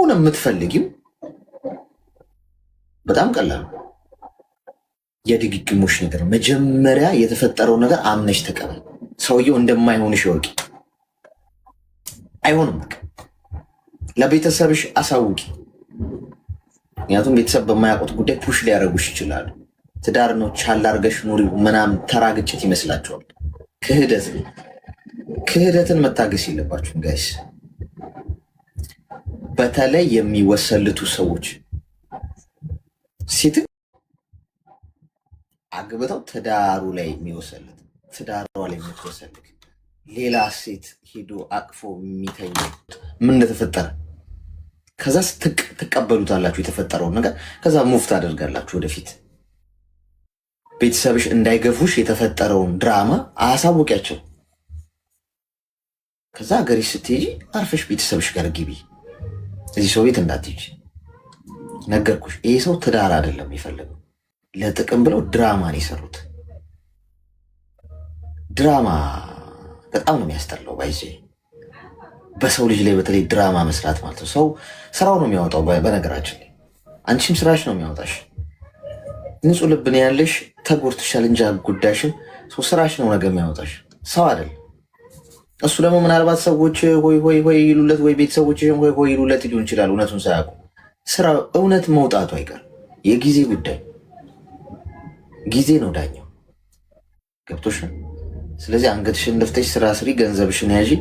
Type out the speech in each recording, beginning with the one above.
ከሆነ የምትፈልጊው በጣም ቀላል የድግግሞሽ ነገር መጀመሪያ የተፈጠረው ነገር አምነሽ ተቀበል። ሰውየው እንደማይሆንሽ ወቂ። አይሆንም በቃ ለቤተሰብሽ አሳውቂ። ምክንያቱም ቤተሰብ በማያውቁት ጉዳይ ፑሽ ሊያደርጉሽ ይችላሉ። ትዳር ነው ቻል አድርገሽ ኑሪ ምናምን ተራ ግጭት ይመስላችኋል። ክህደትን መታገስ የለባችሁም ጋይስ። በተለይ የሚወሰልቱ ሰዎች ሴት አግብተው ትዳሩ ላይ የሚወሰልት ትዳሯ ላይ የምትወሰልክ ሌላ ሴት ሄዶ አቅፎ የሚተኛ ምን እንደተፈጠረ ከዛ ትቀበሉታላችሁ የተፈጠረውን ነገር። ከዛ ሙቭ ታደርጋላችሁ ወደፊት። ቤተሰብሽ እንዳይገፉሽ የተፈጠረውን ድራማ አሳውቂያቸው። ከዛ ሀገርሽ ስትሄጂ አርፈሽ ቤተሰብሽ ጋር ግቢ። እዚህ ሰው ቤት እንዳትሄጂ። ነገርኩሽ። ይሄ ሰው ትዳር አይደለም የፈለገው፣ ለጥቅም ብለው ድራማ ነው የሰሩት። ድራማ በጣም ነው የሚያስጠላው። ባይዜ በሰው ልጅ ላይ በተለይ ድራማ መስራት ማለት ነው። ሰው ስራው ነው የሚያወጣው። በነገራችን ላይ አንቺም ስራሽ ነው የሚያወጣሽ። ንጹህ ልብ ነው ያለሽ፣ ተጎድተሻል እንጂ ጉዳይሽም ስራሽ ነው ነገ የሚያወጣሽ፣ ሰው አይደለም። እሱ ደግሞ ምናልባት ሰዎች ሆይ ሆይ ሆይ ይሉለት ወይ ቤተሰቦች ሆይ ሆይ ይሉለት ሊሆን ይችላል። እውነቱን ሳያውቁ ስራ እውነት መውጣቱ አይቀርም። የጊዜ ጉዳይ፣ ጊዜ ነው ዳኛው። ገብቶሽ ነው። ስለዚህ አንገትሽን ደፍተሽ ስራ ስሪ፣ ገንዘብሽን ያዢ።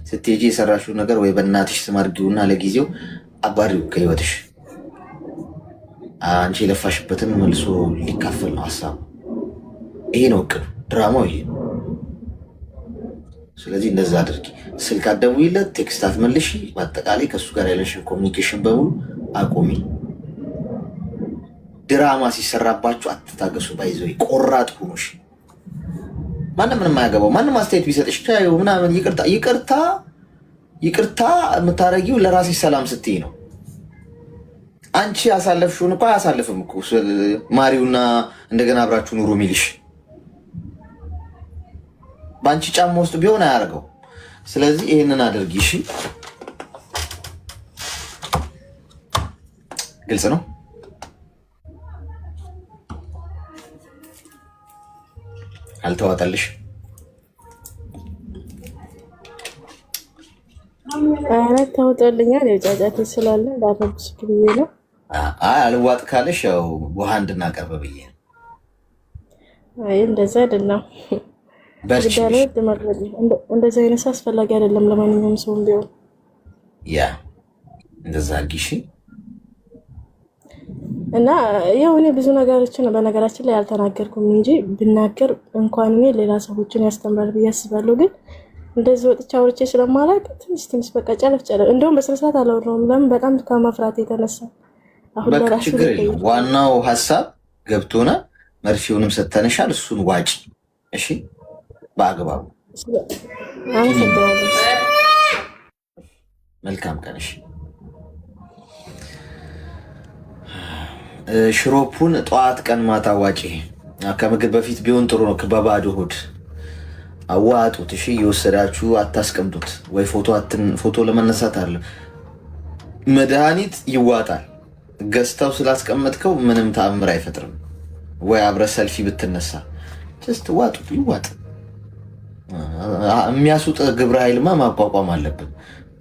ስትሄጂ የሰራሽው ነገር ወይ በእናትሽ ስም አድርጊውና ለጊዜው አባሪው ከህይወትሽ። አንቺ የለፋሽበትን መልሶ ሊካፈል ነው ሀሳቡ። ይሄ ነው እቅዱ፣ ድራማው ይሄ ነው። ስለዚህ እንደዛ አድርጊ። ስልክ አትደውይለት፣ ቴክስት አትመልሺ። በአጠቃላይ ከእሱ ጋር ያለሽን ኮሚኒኬሽን በሙሉ አቁሚ። ድራማ ሲሰራባችሁ አትታገሱ። ባይዘው ቆራጥ ሁኑሽ። ማንም ምንም አያገባው። ማንም አስተያየት ቢሰጥሽ ታዩ ምናምን ይቅርታ የምታረጊው ለራስሽ ሰላም ስትይ ነው። አንቺ ያሳለፍሽውን እኮ አያሳልፍም እኮ ማሪውና እንደገና አብራችሁ ኑሩ ሚልሽ በአንቺ ጫማ ውስጥ ቢሆን አያደርገው። ስለዚህ ይህንን አድርጊ። እሺ፣ ግልጽ ነው። አልተዋጠልሽ? አራት ተውጦልኛል። የጫጫት ስላለ እንዳረብስ ብዬ ነው። አልዋጥ ካለሽ ያው ውሃ እንድናቀርብ ብዬ ነው። አይ እንደዛ አይደለም። እንደዚህ አይነት አስፈላጊ አይደለም ለማንኛውም ሰውም ቢሆን። ያ እንደዛ አድርጊ እና ያው እኔ ብዙ ነገሮችን በነገራችን ላይ አልተናገርኩም እንጂ ብናገር እንኳን እኔ ሌላ ሰዎችን ያስተምራል ብዬ አስባለሁ። ግን እንደዚህ ወጥቼ አውርቼ ስለማላውቅ ትንሽ በቃ ጨለፍ እንደውም በስነ ስርዓት አላወራሁም። ለምን? በጣም ከመፍራት የተነሳ አሁን ለራሱ ዋናው ሀሳብ ገብቶና መርፌውንም ሰተነሻል። እሱን ዋጭ። እሺ፣ በአግባቡ መልካም ቀንሽ። ሽሮፑን ጠዋት ቀን ማታ ዋጪ። ከምግብ በፊት ቢሆን ጥሩ ነው። በባዶ ሆድ አዋጡት። እሺ፣ እየወሰዳችሁ አታስቀምጡት። ወይ ፎቶ ለመነሳት አለ መድኃኒት ይዋጣል። ገዝተው ስላስቀመጥከው ምንም ተአምር አይፈጥርም። ወይ አብረ ሰልፊ ብትነሳ ጀስት ዋጡት። ይዋጥ። የሚያስውጥ ግብረ ኃይልማ ማቋቋም አለብን።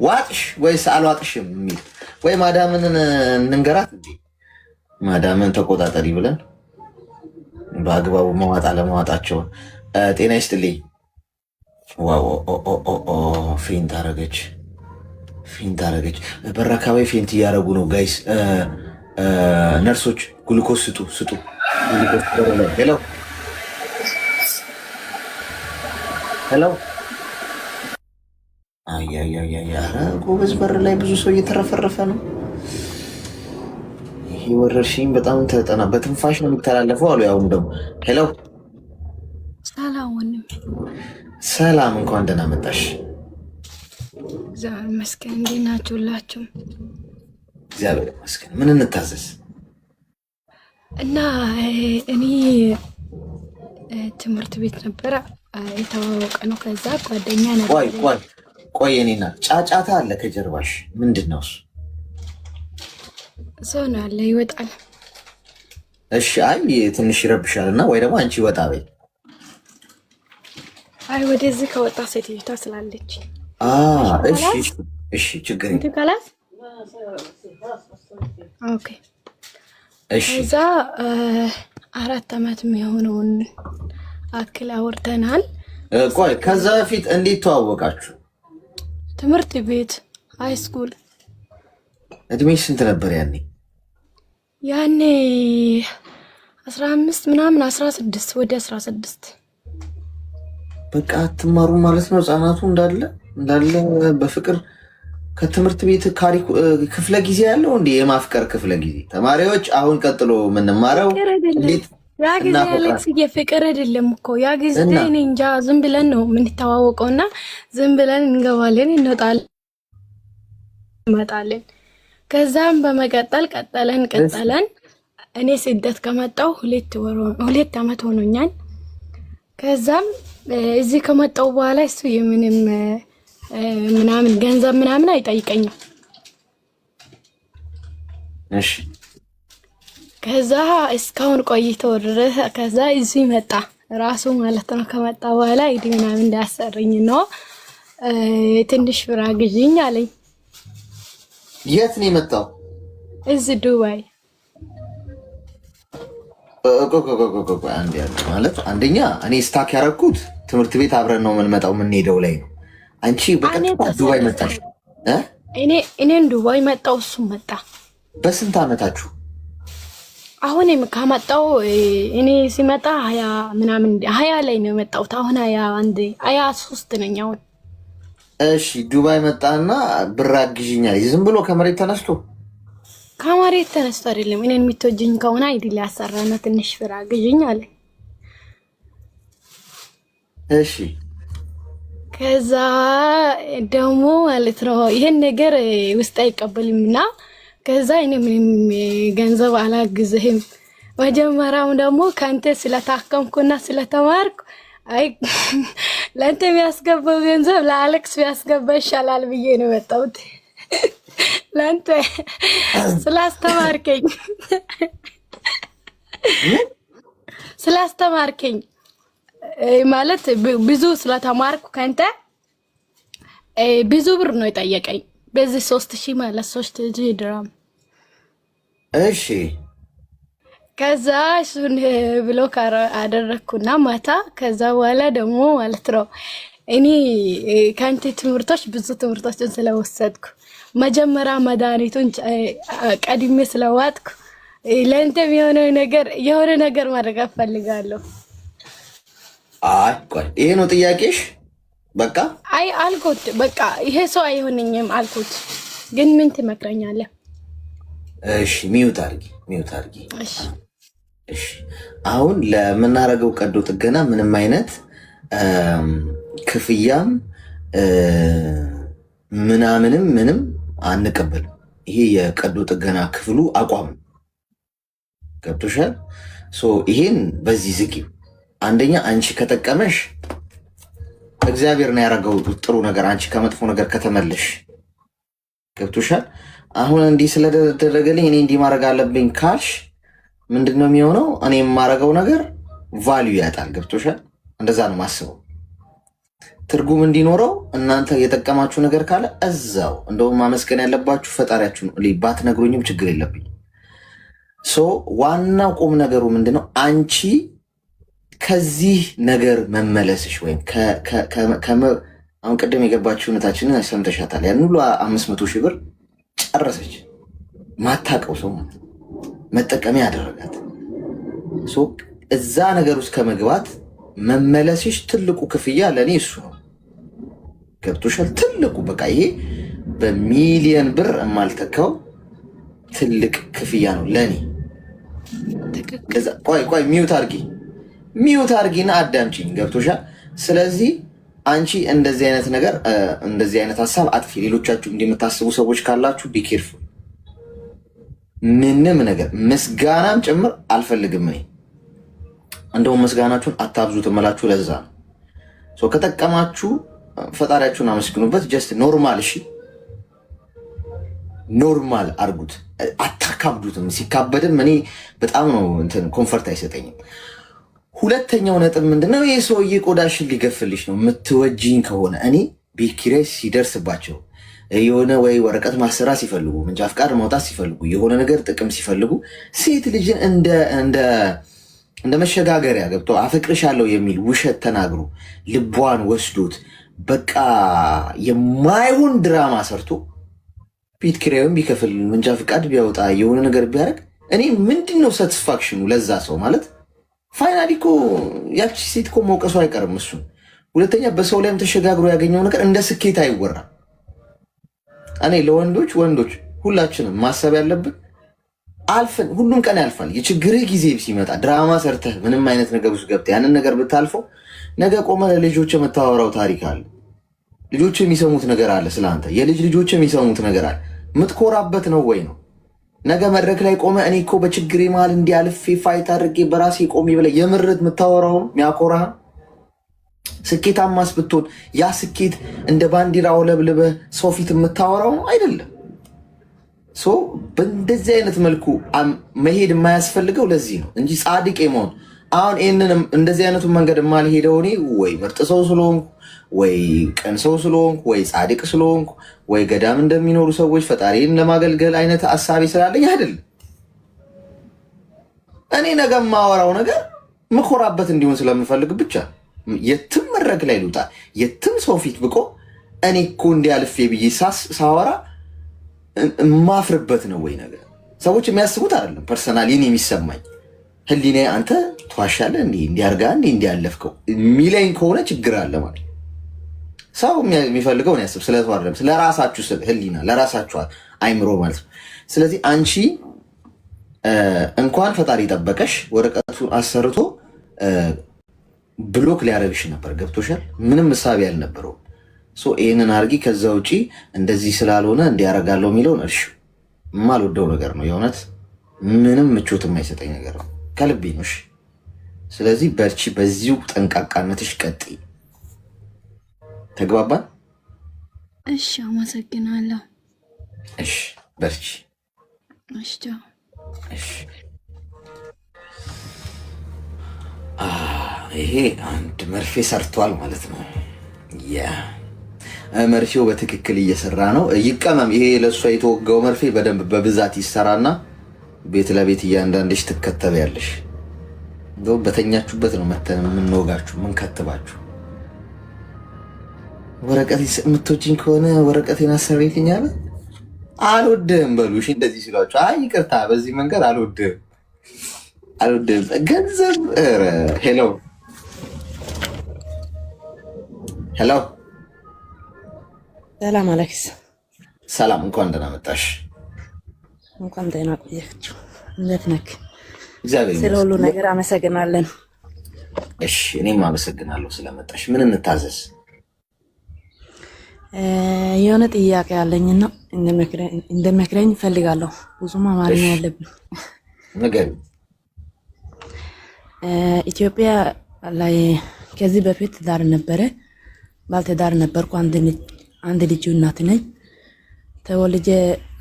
ዋጥሽ ወይስ አልዋጥሽም የሚል ወይ ማዳምን እንንገራት እንዴ? ማዳምን ተቆጣጠሪ ብለን በአግባቡ መዋጥ አለመዋጣቸውን። ጤና ይስጥልኝ። ፌንት አረገች። በር አካባቢ ፌንት እያደረጉ ነው ጋይስ። ነርሶች ግሉኮስ ስጡ። ሄሎ። ኧረ ጎበዝ፣ በር ላይ ብዙ ሰው እየተረፈረፈ ነው። ይሄ ወረርሽኝ በጣም ተጠና፣ በትንፋሽ ነው የሚተላለፈው አሉ። ያውም ደግሞ ሄሎ፣ ሰላም፣ እንኳን ደህና መጣሽ። እግዚአብሔር ይመስገን። እንዴት ናችሁ ሁላችሁ? እግዚአብሔር ይመስገን። ምን እንታዘዝ? እና እኔ ትምህርት ቤት ነበረ የተዋወቀ ነው። ከዛ ጓደኛ ነበር። ቆይ የኔና ጫጫታ አለ ከጀርባሽ። ምንድን ነው እሱ? ሰው ነው ያለ ይወጣል። እሺ አይ ትንሽ ይረብሻልና ወይ ደግሞ አንቺ ወጣ በይ። አይ ወደዚህ ከወጣ ሴትዮዋ ስላለች እሺ ችግር እንትን ካላት ኦኬ። እዛ 4 ዓመት የሚሆነውን አክል አውርተናል። ቆይ ከዛ በፊት እንዴት ተዋወቃችሁ? ትምህርት ቤት ሃይ ስኩል። እድሜሽ ስንት ነበር ያኔ? ያኔ 15 ምናምን 16 ወደ 16። በቃ አትማሩ ማለት ነው። ህጻናቱ እንዳለ በፍቅር ከትምህርት ቤት ክፍለ ጊዜ ያለው እንዴ? የማፍቀር ክፍለ ጊዜ ተማሪዎች አሁን ቀጥሎ የምንማረው እንዴት ያ ጊዜ አሌክስ የፍቅር አይደለም እኮ ያ ጊዜ እኔ እንጃ። ዝም ብለን ነው የምንተዋወቀውና ዝም ብለን እንገባለን እንወጣለን። ከዛም በመቀጠል ቀጠለን። እኔ ስደት ከመጣሁ 2 ዓመት ሆኖኛል። ከዛም እዚህ ከመጣሁ በኋላ እሱ የምንም ምናምን ገንዘብ ምናምን አይጠይቀኝም። እሺ ከዛ እስካሁን ቆይቶ ድረስ ከዛ እዚህ መጣ ራሱ ማለት ነው። ከመጣ በኋላ አይዲ ምናምን እንዳያሰርኝ ነው ትንሽ ብር ግዢኝ አለኝ። የት ነው የመጣው? እዚህ ዱባይ። ማለት አንደኛ እኔ ስታክ ያደረኩት ትምህርት ቤት አብረን ነው የምንመጣው የምንሄደው ላይ ነው። አንቺ በቀጥታ ዱባይ መጣሽ? እኔን ዱባይ መጣው እሱ መጣ። በስንት ዓመታችሁ? አሁን ከመጣው እኔ ሲመጣ 20 ምናምን 20 ላይ ነው የመጣሁት። አሁን 23 ነኝ አሁን። እሺ ዱባይ መጣና ብር አግዢኛል። ዝም ብሎ ከመሬት ተነስቶ አይደለም። እኔን የምትወጂኝ ከሆነ አይዲል ያሰራና ትንሽ ብር አግዢኝ አለ። እሺ ከዛ ደግሞ ማለት ነው ይሄን ነገር ውስጥ አይቀበልምና ከዛ እኔ ምንም ገንዘብ አላግዝህም። መጀመሪያው ደግሞ ካንተ ስለታከምኩና ስለተማርኩ አይ ለአንተ የሚያስገባው ገንዘብ ለአሌክስ ቢያስገባ ይሻላል ብዬ ነው የመጣሁት። ለአንተ ስላስተማርከኝ ማለት ብዙ ስለተማርኩ ካንተ ብዙ ብር ነው የጠየቀኝ። በዚህ 3000 ማለት 3000 ድራም። እሺ ከዛ እሱን ብሎክ አደረኩና ማታ። ከዛ በኋላ ደግሞ ማለት ነው እኔ ካንተ ብዙ ትምህርቶችን ስለወሰድኩ መጀመሪያ መድኃኒቱን ቀድሜ ስለዋጥኩ ለአንተ የሆነ ነገር ማድረግ እፈልጋለሁ። አይ ቆይ ይሄ ነው ጥያቄሽ? በቃ አይ አልኩት። በቃ ይሄ ሰው አይሆነኝም አልኩት። ግን ምን ትመክረኛለህ? እሺ ሚውት አድርጊ። እሺ አሁን ለምናደርገው ቀዶ ጥገና ምንም አይነት ክፍያም ምንም አንቀበልም። ይሄ የቀዶ ጥገና ክፍሉ አቋም ገብቶሻል? ይሄን በዚህ ዝጊው። አንደኛ አንቺ ከጠቀመሽ እግዚአብሔር ነው ያደረገው ጥሩ ነገር፣ አንቺ ከመጥፎ ነገር ከተመለሽ ገብቶሻል። አሁን እንዲህ ስለተደረገልኝ እኔ እንዲህ ማድረግ አለብኝ ካልሽ ምንድነው የሚሆነው? እኔ የማደርገው ነገር ቫልዩ ያጣል። ገብቶሻል? እንደዛ ነው ማስበው። ትርጉም እንዲኖረው እናንተ የጠቀማችሁ ነገር ካለ እዛው እንደውም ማመስገን ያለባችሁ ፈጣሪያችሁ ነው። ባትነግሩኝም ችግር የለብኝ። ዋናው ቁም ነገሩ ምንድነው? አንቺ ከዚህ ነገር መመለስሽ ወይም አሁን ቅድም የገባችው እውነታችንን ሰምተሻታል። ያን ሁሉ 500 ሺህ ብር ጨረሰች። ማታቀው ሰው መጠቀሚያ ያደረጋት። እዛ ነገር ውስጥ ከመግባት መመለስሽ ትልቁ ክፍያ ለእኔ እሱ ነው። ገብቶሻል? ትልቁ በቃ ይሄ በሚሊየን ብር የማልተካው ትልቅ ክፍያ ነው ለእኔ። ቆይ ሚዩት አርጊና አዳምጪኝ። ገብቶሻል? ስለዚህ አንቺ እንደዚህ አይነት ነገር እንደዚህ አይነት ሀሳብ አጥፊ። ሌሎቻችሁ እንደምታስቡ ሰዎች ካላችሁ ቢኬርፉል። ምንም ነገር ምስጋናም ጭምር አልፈልግም እኔ። እንደውም ምስጋናችሁን አታብዙት እምላችሁ ለዛ ነው። ከጠቀማችሁ ፈጣሪያችሁን አመስግኑበት። ጀስት ኖርማል። እሺ ኖርማል አርጉት፣ አታካብዱትም። ሲካበድም እኔ በጣም ነው እንትን ኮንፈርት አይሰጠኝም። ሁለተኛው ነጥብ ምንድነው? ይህ ሰውዬ ቆዳሽን ሊገፍልሽ ነው የምትወጂኝ ከሆነ እኔ ቤት ኪራይ ሲደርስባቸው የሆነ ወይ ወረቀት ማሰራ ሲፈልጉ፣ መንጃ ፍቃድ ማውጣት ሲፈልጉ፣ የሆነ ነገር ጥቅም ሲፈልጉ ሴት ልጅን እንደ መሸጋገሪያ ገብቶ አፈቅርሻለሁ የሚል ውሸት ተናግሮ ልቧን ወስዶት በቃ የማይሆን ድራማ ሰርቶ ቤት ኪራዩን ቢከፍል መንጃ ፍቃድ ቢያወጣ የሆነ ነገር ቢያደርግ እኔ ምንድን ነው ሳቲስፋክሽኑ ለዛ ሰው ማለት? ፋይናሊ እኮ ያቺ ሴት እኮ መውቀሱ አይቀርም እሱን። ሁለተኛ በሰው ላይም ተሸጋግሮ ያገኘው ነገር እንደ ስኬት አይወራም። እኔ ለወንዶች ሁላችንም ማሰብ ያለብን አልፈን ሁሉም ቀን ያልፋል። የችግርህ ጊዜ ሲመጣ ድራማ ሰርተህ ምንም አይነት ነገር ውስጥ ገብተህ ያንን ነገር ብታልፈው ነገ ቆመ ለልጆች የምታወራው ታሪክ አለ። ልጆች የሚሰሙት ነገር አለ ስለአንተ። የልጅ ልጆች የሚሰሙት ነገር አለ። የምትኮራበት ነው ወይ ነው? ነገ መድረክ ላይ ቆመ እኔ እኮ በችግሬ መሃል እንዲያልፌ ፋይት አድርጌ በራሴ ቆሜ ብለህ የምርት የምታወራው የሚያኮራህ ስኬታማስ ብትሆን ያ ስኬት እንደ ባንዲራ አውለብልበህ ሰው ፊት የምታወራው ነው አይደለም። በእንደዚህ አይነት መልኩ መሄድ የማያስፈልገው ለዚህ ነው እንጂ ጻድቅ መሆን አሁን ይህንን እንደዚህ አይነቱን መንገድ የማልሄደው እኔ ወይ ምርጥ ሰው ስለሆንኩ ወይ ቅን ሰው ስለሆንኩ ወይ ጻድቅ ስለሆንኩ ወይ ገዳም እንደሚኖሩ ሰዎች ፈጣሪን ለማገልገል አይነት አሳቢ ስላለኝ አይደለም። እኔ ነገ የማወራው ነገር ምኮራበት እንዲሆን ስለምፈልግ ብቻ የትም መድረክ ላይ ልውጣ፣ የትም ሰው ፊት ብቆ እኔ እኮ እንዲያልፌ ብዬ ሳወራ ማፍርበት ነው ወይ ነገር ሰዎች የሚያስቡት አይደለም። ፐርሰናሊ እኔ የሚሰማኝ ህሊና አንተ ተዋሻለህ እንዲያርጋ እንዲያለፍከው የሚለኝ ከሆነ ችግር አለ ማለት ሰው የሚፈልገውን ያስብ። ስለተው አይደለም ስለራሳችሁ ህሊና ለራሳችሁ አይምሮ ማለት ነው። ስለዚህ አንቺ እንኳን ፈጣሪ ጠበቀሽ ወረቀቱን አሰርቶ ብሎክ ሊያደርግሽ ነበር። ገብቶሻል? ምንም ምሳቤ ያልነበረው ይህንን አርጊ። ከዛ ውጪ እንደዚህ ስላልሆነ እንዲያረጋለው የሚለውን እርሺ። የማልወደው ነገር ነው የእውነት ምንም ምቾት የማይሰጠኝ ነገር ነው። ከልቤ ነው። ስለዚህ በርቺ፣ በዚሁ ጠንቃቃነትሽ ቀጥይ። ተግባባን? እሺ፣ አመሰግናለሁ። እሺ፣ በርቺ። እሺ፣ እሺ። ይሄ አንድ መርፌ ሰርቷል ማለት ነው። መርፌው በትክክል እየሰራ ነው። ይቀመም። ይሄ ለእሷ የተወጋው መርፌ በደንብ በብዛት ይሰራና ቤት ለቤት እያንዳንድሽ ትከተቢያለሽ። በተኛችሁበት ነው መተን የምንወጋችሁ የምንከትባችሁ። ወረቀት የምትወጂኝ ከሆነ ወረቀቴን አሰሪልኝ አለ። አልወድህም በሉሽ። እንደዚህ ሲሏቸው አይ ይቅርታ፣ በዚህ መንገድ አልወድህም ገንዘብ። ሄሎ ሄሎ፣ ሰላም አሌክስ። ሰላም፣ እንኳን ደህና መጣሽ። እንኳን ደህና ቆያችሁ። እንዴት ነህ? እግዚአብሔር ስለ ሁሉ ነገር አመሰግናለን። እሺ፣ እኔም አመሰግናለሁ ስለመጣሽ። ምን እንታዘዝ? የሆነ ጥያቄ ያለኝና እንደመክረኝ እፈልጋለሁ። ብዙም አማርኛ ያለብን ነገር ኢትዮጵያ ላይ ከዚህ በፊት ትዳር ነበረ። ባልትዳር ነበርኩ። አንድ ልጅ እናት ነኝ። ተወልጄ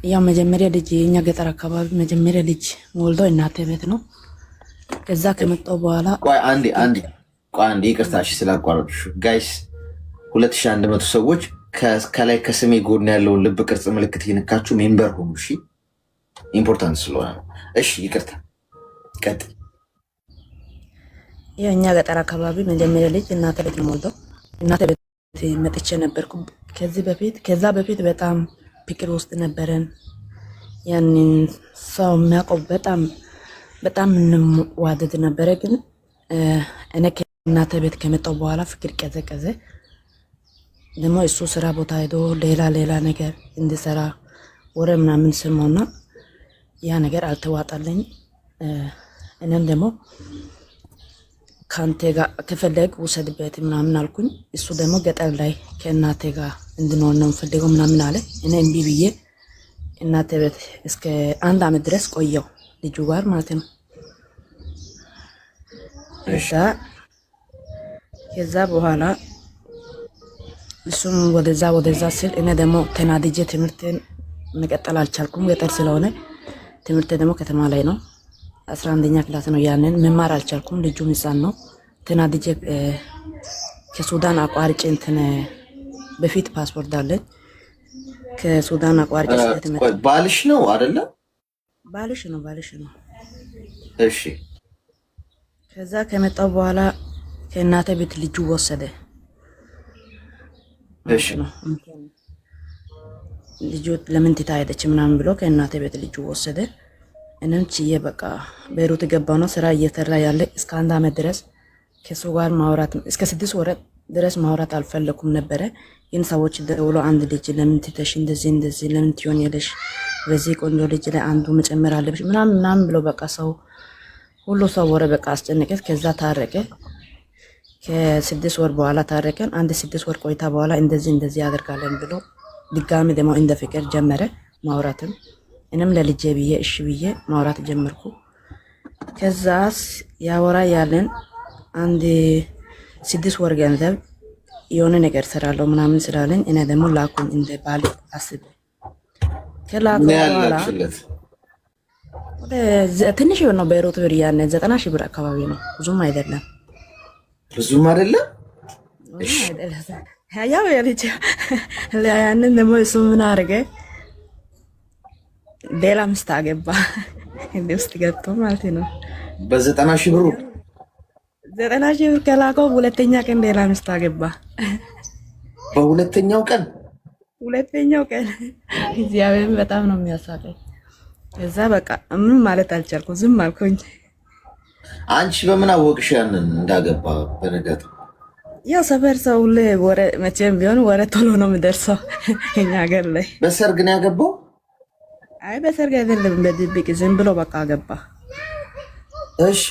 ያው መጀመሪያ ልጅ የኛ ገጠር አካባቢ መጀመሪያ ልጅ ወልዶ እናቴ ቤት ነው። ከዛ ከመጣሁ በኋላ አንዴ ይቅርታሽ ስላቋረጥሽ ጋይስ 2100 ሰዎች ከላይ ከስሜ ጎን ያለውን ልብ ቅርጽ ምልክት እየነካችሁ ሜምበር ሆኑ። እሺ፣ ኢምፖርታንት ስለሆነ ነው። እሺ፣ ይቅርታ ቀጥል። የኛ ገጠር አካባቢ መጀመሪያ ልጅ እናቴ ቤት ነው ወልዶ እናቴ ቤት መጥቼ ነበርኩ። ከዛ በፊት በጣም ፍቅር ውስጥ ነበረን። ያንን ሰው የሚያውቀው በጣም እንዋደድ ነበረ። ግን እኔ ከእናቴ ቤት ከመጣሁ በኋላ ፍቅር ቀዘቀዘ። ደግሞ እሱ ስራ ቦታ ሄዶ ሌላ ነገር እንዲሰራ ወሬ ምናምን ስማውና ያ ነገር አልተዋጣለኝ። እኔም ደግሞ ከአንተ ጋር ከፈለግ ውሰድበት ምናምን አልኩኝ። እሱ ደግሞ ገጠር ላይ ከእናቴ ጋር እንድኖር ነው ፈልገው ምናምን አለ። እኔ እምቢ ብዬ እናቴ ቤት እስከ 1 ዓመት ድረስ ቆየው ልጁ ጋር ማለት ነው። ከዛ በኋላ እሱም ወደዛ ስል እኔ ደግሞ ተናድጄ ትምህርትን መቀጠል አልቻልኩም። ገጠር ስለሆነ ትምህርት ደግሞ ከተማ ላይ ነው። 11ኛ ክላስ ነው። ያንን መማር አልቻልኩም። ልጁ ህፃን ነው። ተናድጄ ከሱዳን አቋርጬ እንትን በፊት ፓስፖርት አለኝ ከሱዳን አቋርጬ ስለተመጣ ባልሽ ነው አይደለ? ባልሽ ነው። እሺ። ከዛ ከመጣው በኋላ ከእናቴ ቤት ልጁ ወሰደ። እሺ ነው ልጁ ለምን ትታየደች ምናምን ብሎ ከእናቴ ቤት ልጁ ወሰደ። እኔም ችዬ በቃ ቤሩት ገባው ነው ስራ እየሰራ ያለ እስከ 1 አመት ድረስ ከሱ ጋር ማውራት እስከ 6 ወር ድረስ ማውራት አልፈለኩም ነበረ። ግን ሰዎች ደውሎ አንድ ልጅ ለምን ትተሽ እንደዚህ ለምን ትሆን ያለሽ በዚህ ቆንጆ ልጅ ላይ አንዱ መጨመር አለብሽ ምናምን ብሎ በቃ ሰው ሁሉ ሰው ወረ በቃ አስጨነቀት። ከዛ ታረቀ። ከ6 ወር በኋላ ታረቀን። 6 ወር ቆይታ በኋላ እንደዚህ ያደርጋለን ብሎ ድጋሚ ደግሞ እንደ ፍቅር ጀመረ ማውራትም። እኔም ለልጄ ብዬ እሺ ብዬ ማውራት ጀመርኩ። ከዛስ ያወራ ያለን 6 ወር ገንዘብ የሆነ ነገር ሰራለው ምናምን ስላለኝ እኔ ደግሞ ላኩኝ እንደ ባል አስብ ከላኩ በኋላ ትንሽ ነው በሮት ብር ያነ 90 ሺህ ብር አካባቢ ነው። ብዙም አይደለም። ያው ያለች ያንን ደግሞ እሱ ምን አደረገ? ሌላ ሚስት አገባ። እንደ ውስጥ ገብቶ ማለት ነው። በ90 ሺህ ብሩ 90 ሺህ ብር ከላከው ሁለተኛ ቀን ሌላ ሚስት አገባ። በሁለተኛው ቀን እግዚአብሔር በጣም ነው የሚያሳቀኝ። ከዛ በቃ ምን ማለት አልቻልኩም፣ ዝም አልኩኝ። አንቺ በምን አወቅሽ ያንን እንዳገባ? በነገር ያው ሰፈር ሰው ሁሌ ወሬ መቼም ቢሆን ወሬ ቶሎ ነው የሚደርሰው እኛ ሀገር ላይ። በሰርግ ነው ያገባው? አይ በሰርግ አይደለም፣ በድብቅ ዝም ብሎ በቃ አገባ። እሺ።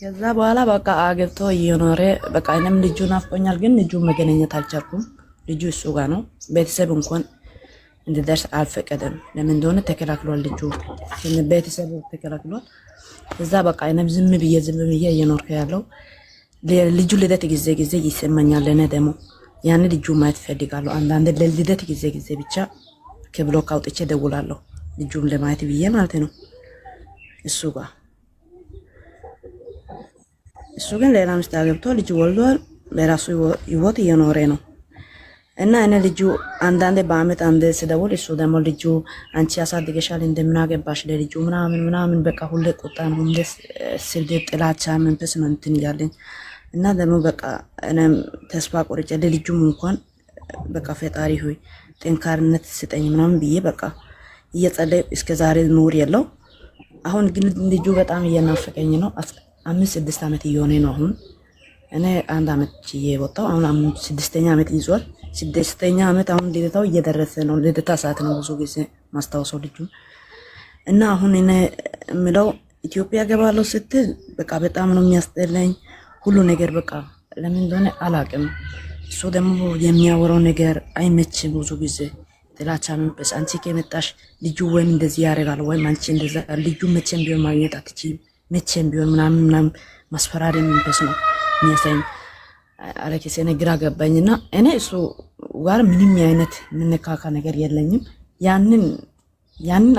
ከዛ በኋላ በቃ አገብቶ እየኖረ በቃ እኔም ልጁ ናፍቆኛል፣ ግን ልጁ መገናኘት አልቻልኩም። ልጁ እሱ ጋር ነው። ቤተሰብ እንኳን እንድደርስ አልፈቀደም። ለምን እንደሆነ ተከላክሏል። ልጁ ቤተሰብ ተከላክሏል። እዛ በቃ እኔም ዝም ብዬ እየኖርኩ ያለው ልጁ ልደት ጊዜ ይሰማኛል። እኔ ደግሞ ያን ልጁ ማየት ፈልጋለሁ። አንዳንድ ለልደት ጊዜ ብቻ ከብሎክ አውጥቼ ደውላለሁ ልጁን ለማየት ብዬ ማለት ነው። እሱ ግን ሌላ ሚስት አገብቶ ልጅ ወልዷል። ለራሱ ህይወት እየኖረ ነው። እና እኔ ልጁ አንዳንዴ በአመት አንዴ ስደውል እሱ ደግሞ ልጁ አንቺ ያሳድገሻል እንደምናገባሽ ለልጁ ምናምን በቃ ሁሌ ቁጣ ነው፣ ሁሌ ስድብ፣ ጥላቻ መንፈስ ነው እንትን እያለኝ እና ደግሞ በቃ እኔም ተስፋ ቆርጬ ለልጁም እንኳን በቃ ፈጣሪ ሆይ ጠንካርነት ስጠኝ ምናምን ብዬ በቃ እየጸለይ እስከ ዛሬ ኑር የለው። አሁን ግን ልጁ በጣም እየናፈቀኝ ነው። 5-6 አመት እየሆነ ነው አሁን። እኔ 1 አመት ችዬ ወጣሁ። አሁን 6ኛ አመት ይዟል። 6ኛ አመት አሁን ልደታው እየደረሰ ነው። ልደታ ሰዓት ነው ብዙ ጊዜ ማስታወሰው ልጁ እና አሁን እኔ የምለው ኢትዮጵያ ገባለሁ ስትል በቃ በጣም ነው የሚያስጠላኝ ሁሉ ነገር በቃ ለምን እንደሆነ አላውቅም። እሱ ደግሞ የሚያወራው ነገር አይመችም። ብዙ ጊዜ ጥላቻ መንፈስ፣ አንቺ ከመጣሽ ልጁ ወይም እንደዚህ ያደርጋል ወይም አንቺ እንደዛ ልጁ መቼም ቢሆን ማግኘት አትችይም መቼም ቢሆን ምናምን ማስፈራሪያ መንፈስ ነው የሚያሳይኝ። አለከሰ ግራ ገባኝና እኔ እሱ ጋር ምንም አይነት ምንካካ ነገር የለኝም። ያንን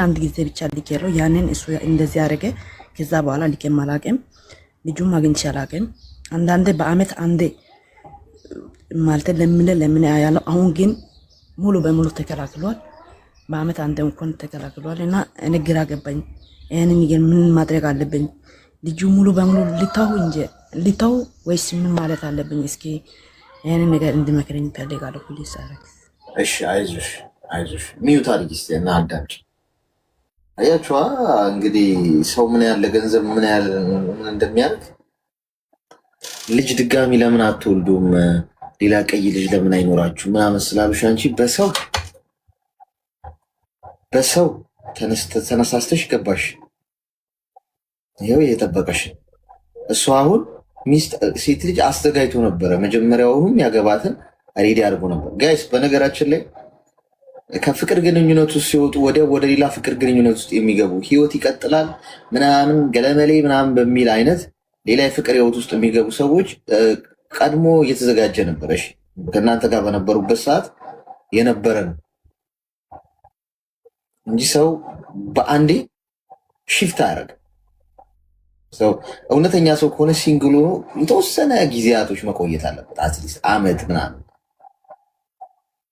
አንድ ጊዜ ብቻ ልኬለው ያንን እሱ እንደዚህ ያደረገ። ከዛ በኋላ ልኬም አላውቅም፣ ልጁም አግኝቼ አላውቅም። አንዳንዴ በአመት አንዴ ማለት ለምን ያለው። አሁን ግን ሙሉ በሙሉ ተከላክሏል። በአመት አንዴ እንኳን ተከላክሏል እና እኔ ግራ ገባኝ። ይሄንን ግን ምን ማድረግ አለብኝ? ልጁ ሙሉ በሙሉ ሊታው ወይስ ምን ማለት አለብኝ? እስኪ ይሄንን ነገር እንድመክረኝ ፈልጋለሁ። ፕሊስ አረግ። እሺ፣ አይዞሽ ሚዩት አድርጊ እስቲ እና አዳምጪ። አያችኋ እንግዲህ ሰው ምን ያለ ገንዘብ ምን እንደሚያደርግ። ልጅ ድጋሚ ለምን አትወልዱም? ሌላ ቀይ ልጅ ለምን አይኖራችሁ ምናምን ስላሉሽ አንቺ በሰው ተነሳስተሽ ገባሽ። ይኸው እየጠበቀሽ እሱ አሁን ሴት ልጅ አስተጋይቶ ነበረ። መጀመሪያውኑም ያገባትን ሬዲ አድርጎ ነበር። ጋይስ በነገራችን ላይ ከፍቅር ግንኙነት ውስጥ ሲወጡ ወደ ሌላ ፍቅር ግንኙነት ውስጥ የሚገቡ ህይወት ይቀጥላል ምናምን ገለመሌ ምናምን በሚል አይነት ሌላ የፍቅር ህይወት ውስጥ የሚገቡ ሰዎች ቀድሞ እየተዘጋጀ ነበረ። ከእናንተ ጋር በነበሩበት ሰዓት የነበረ ነው። እንጂ ሰው በአንዴ ሽፍት አያደርግም። ሰው እውነተኛ ሰው ከሆነ ሲንግል ሆኖ የተወሰነ ጊዜያቶች መቆየት አለበት። አትሊስት አመት ምናምን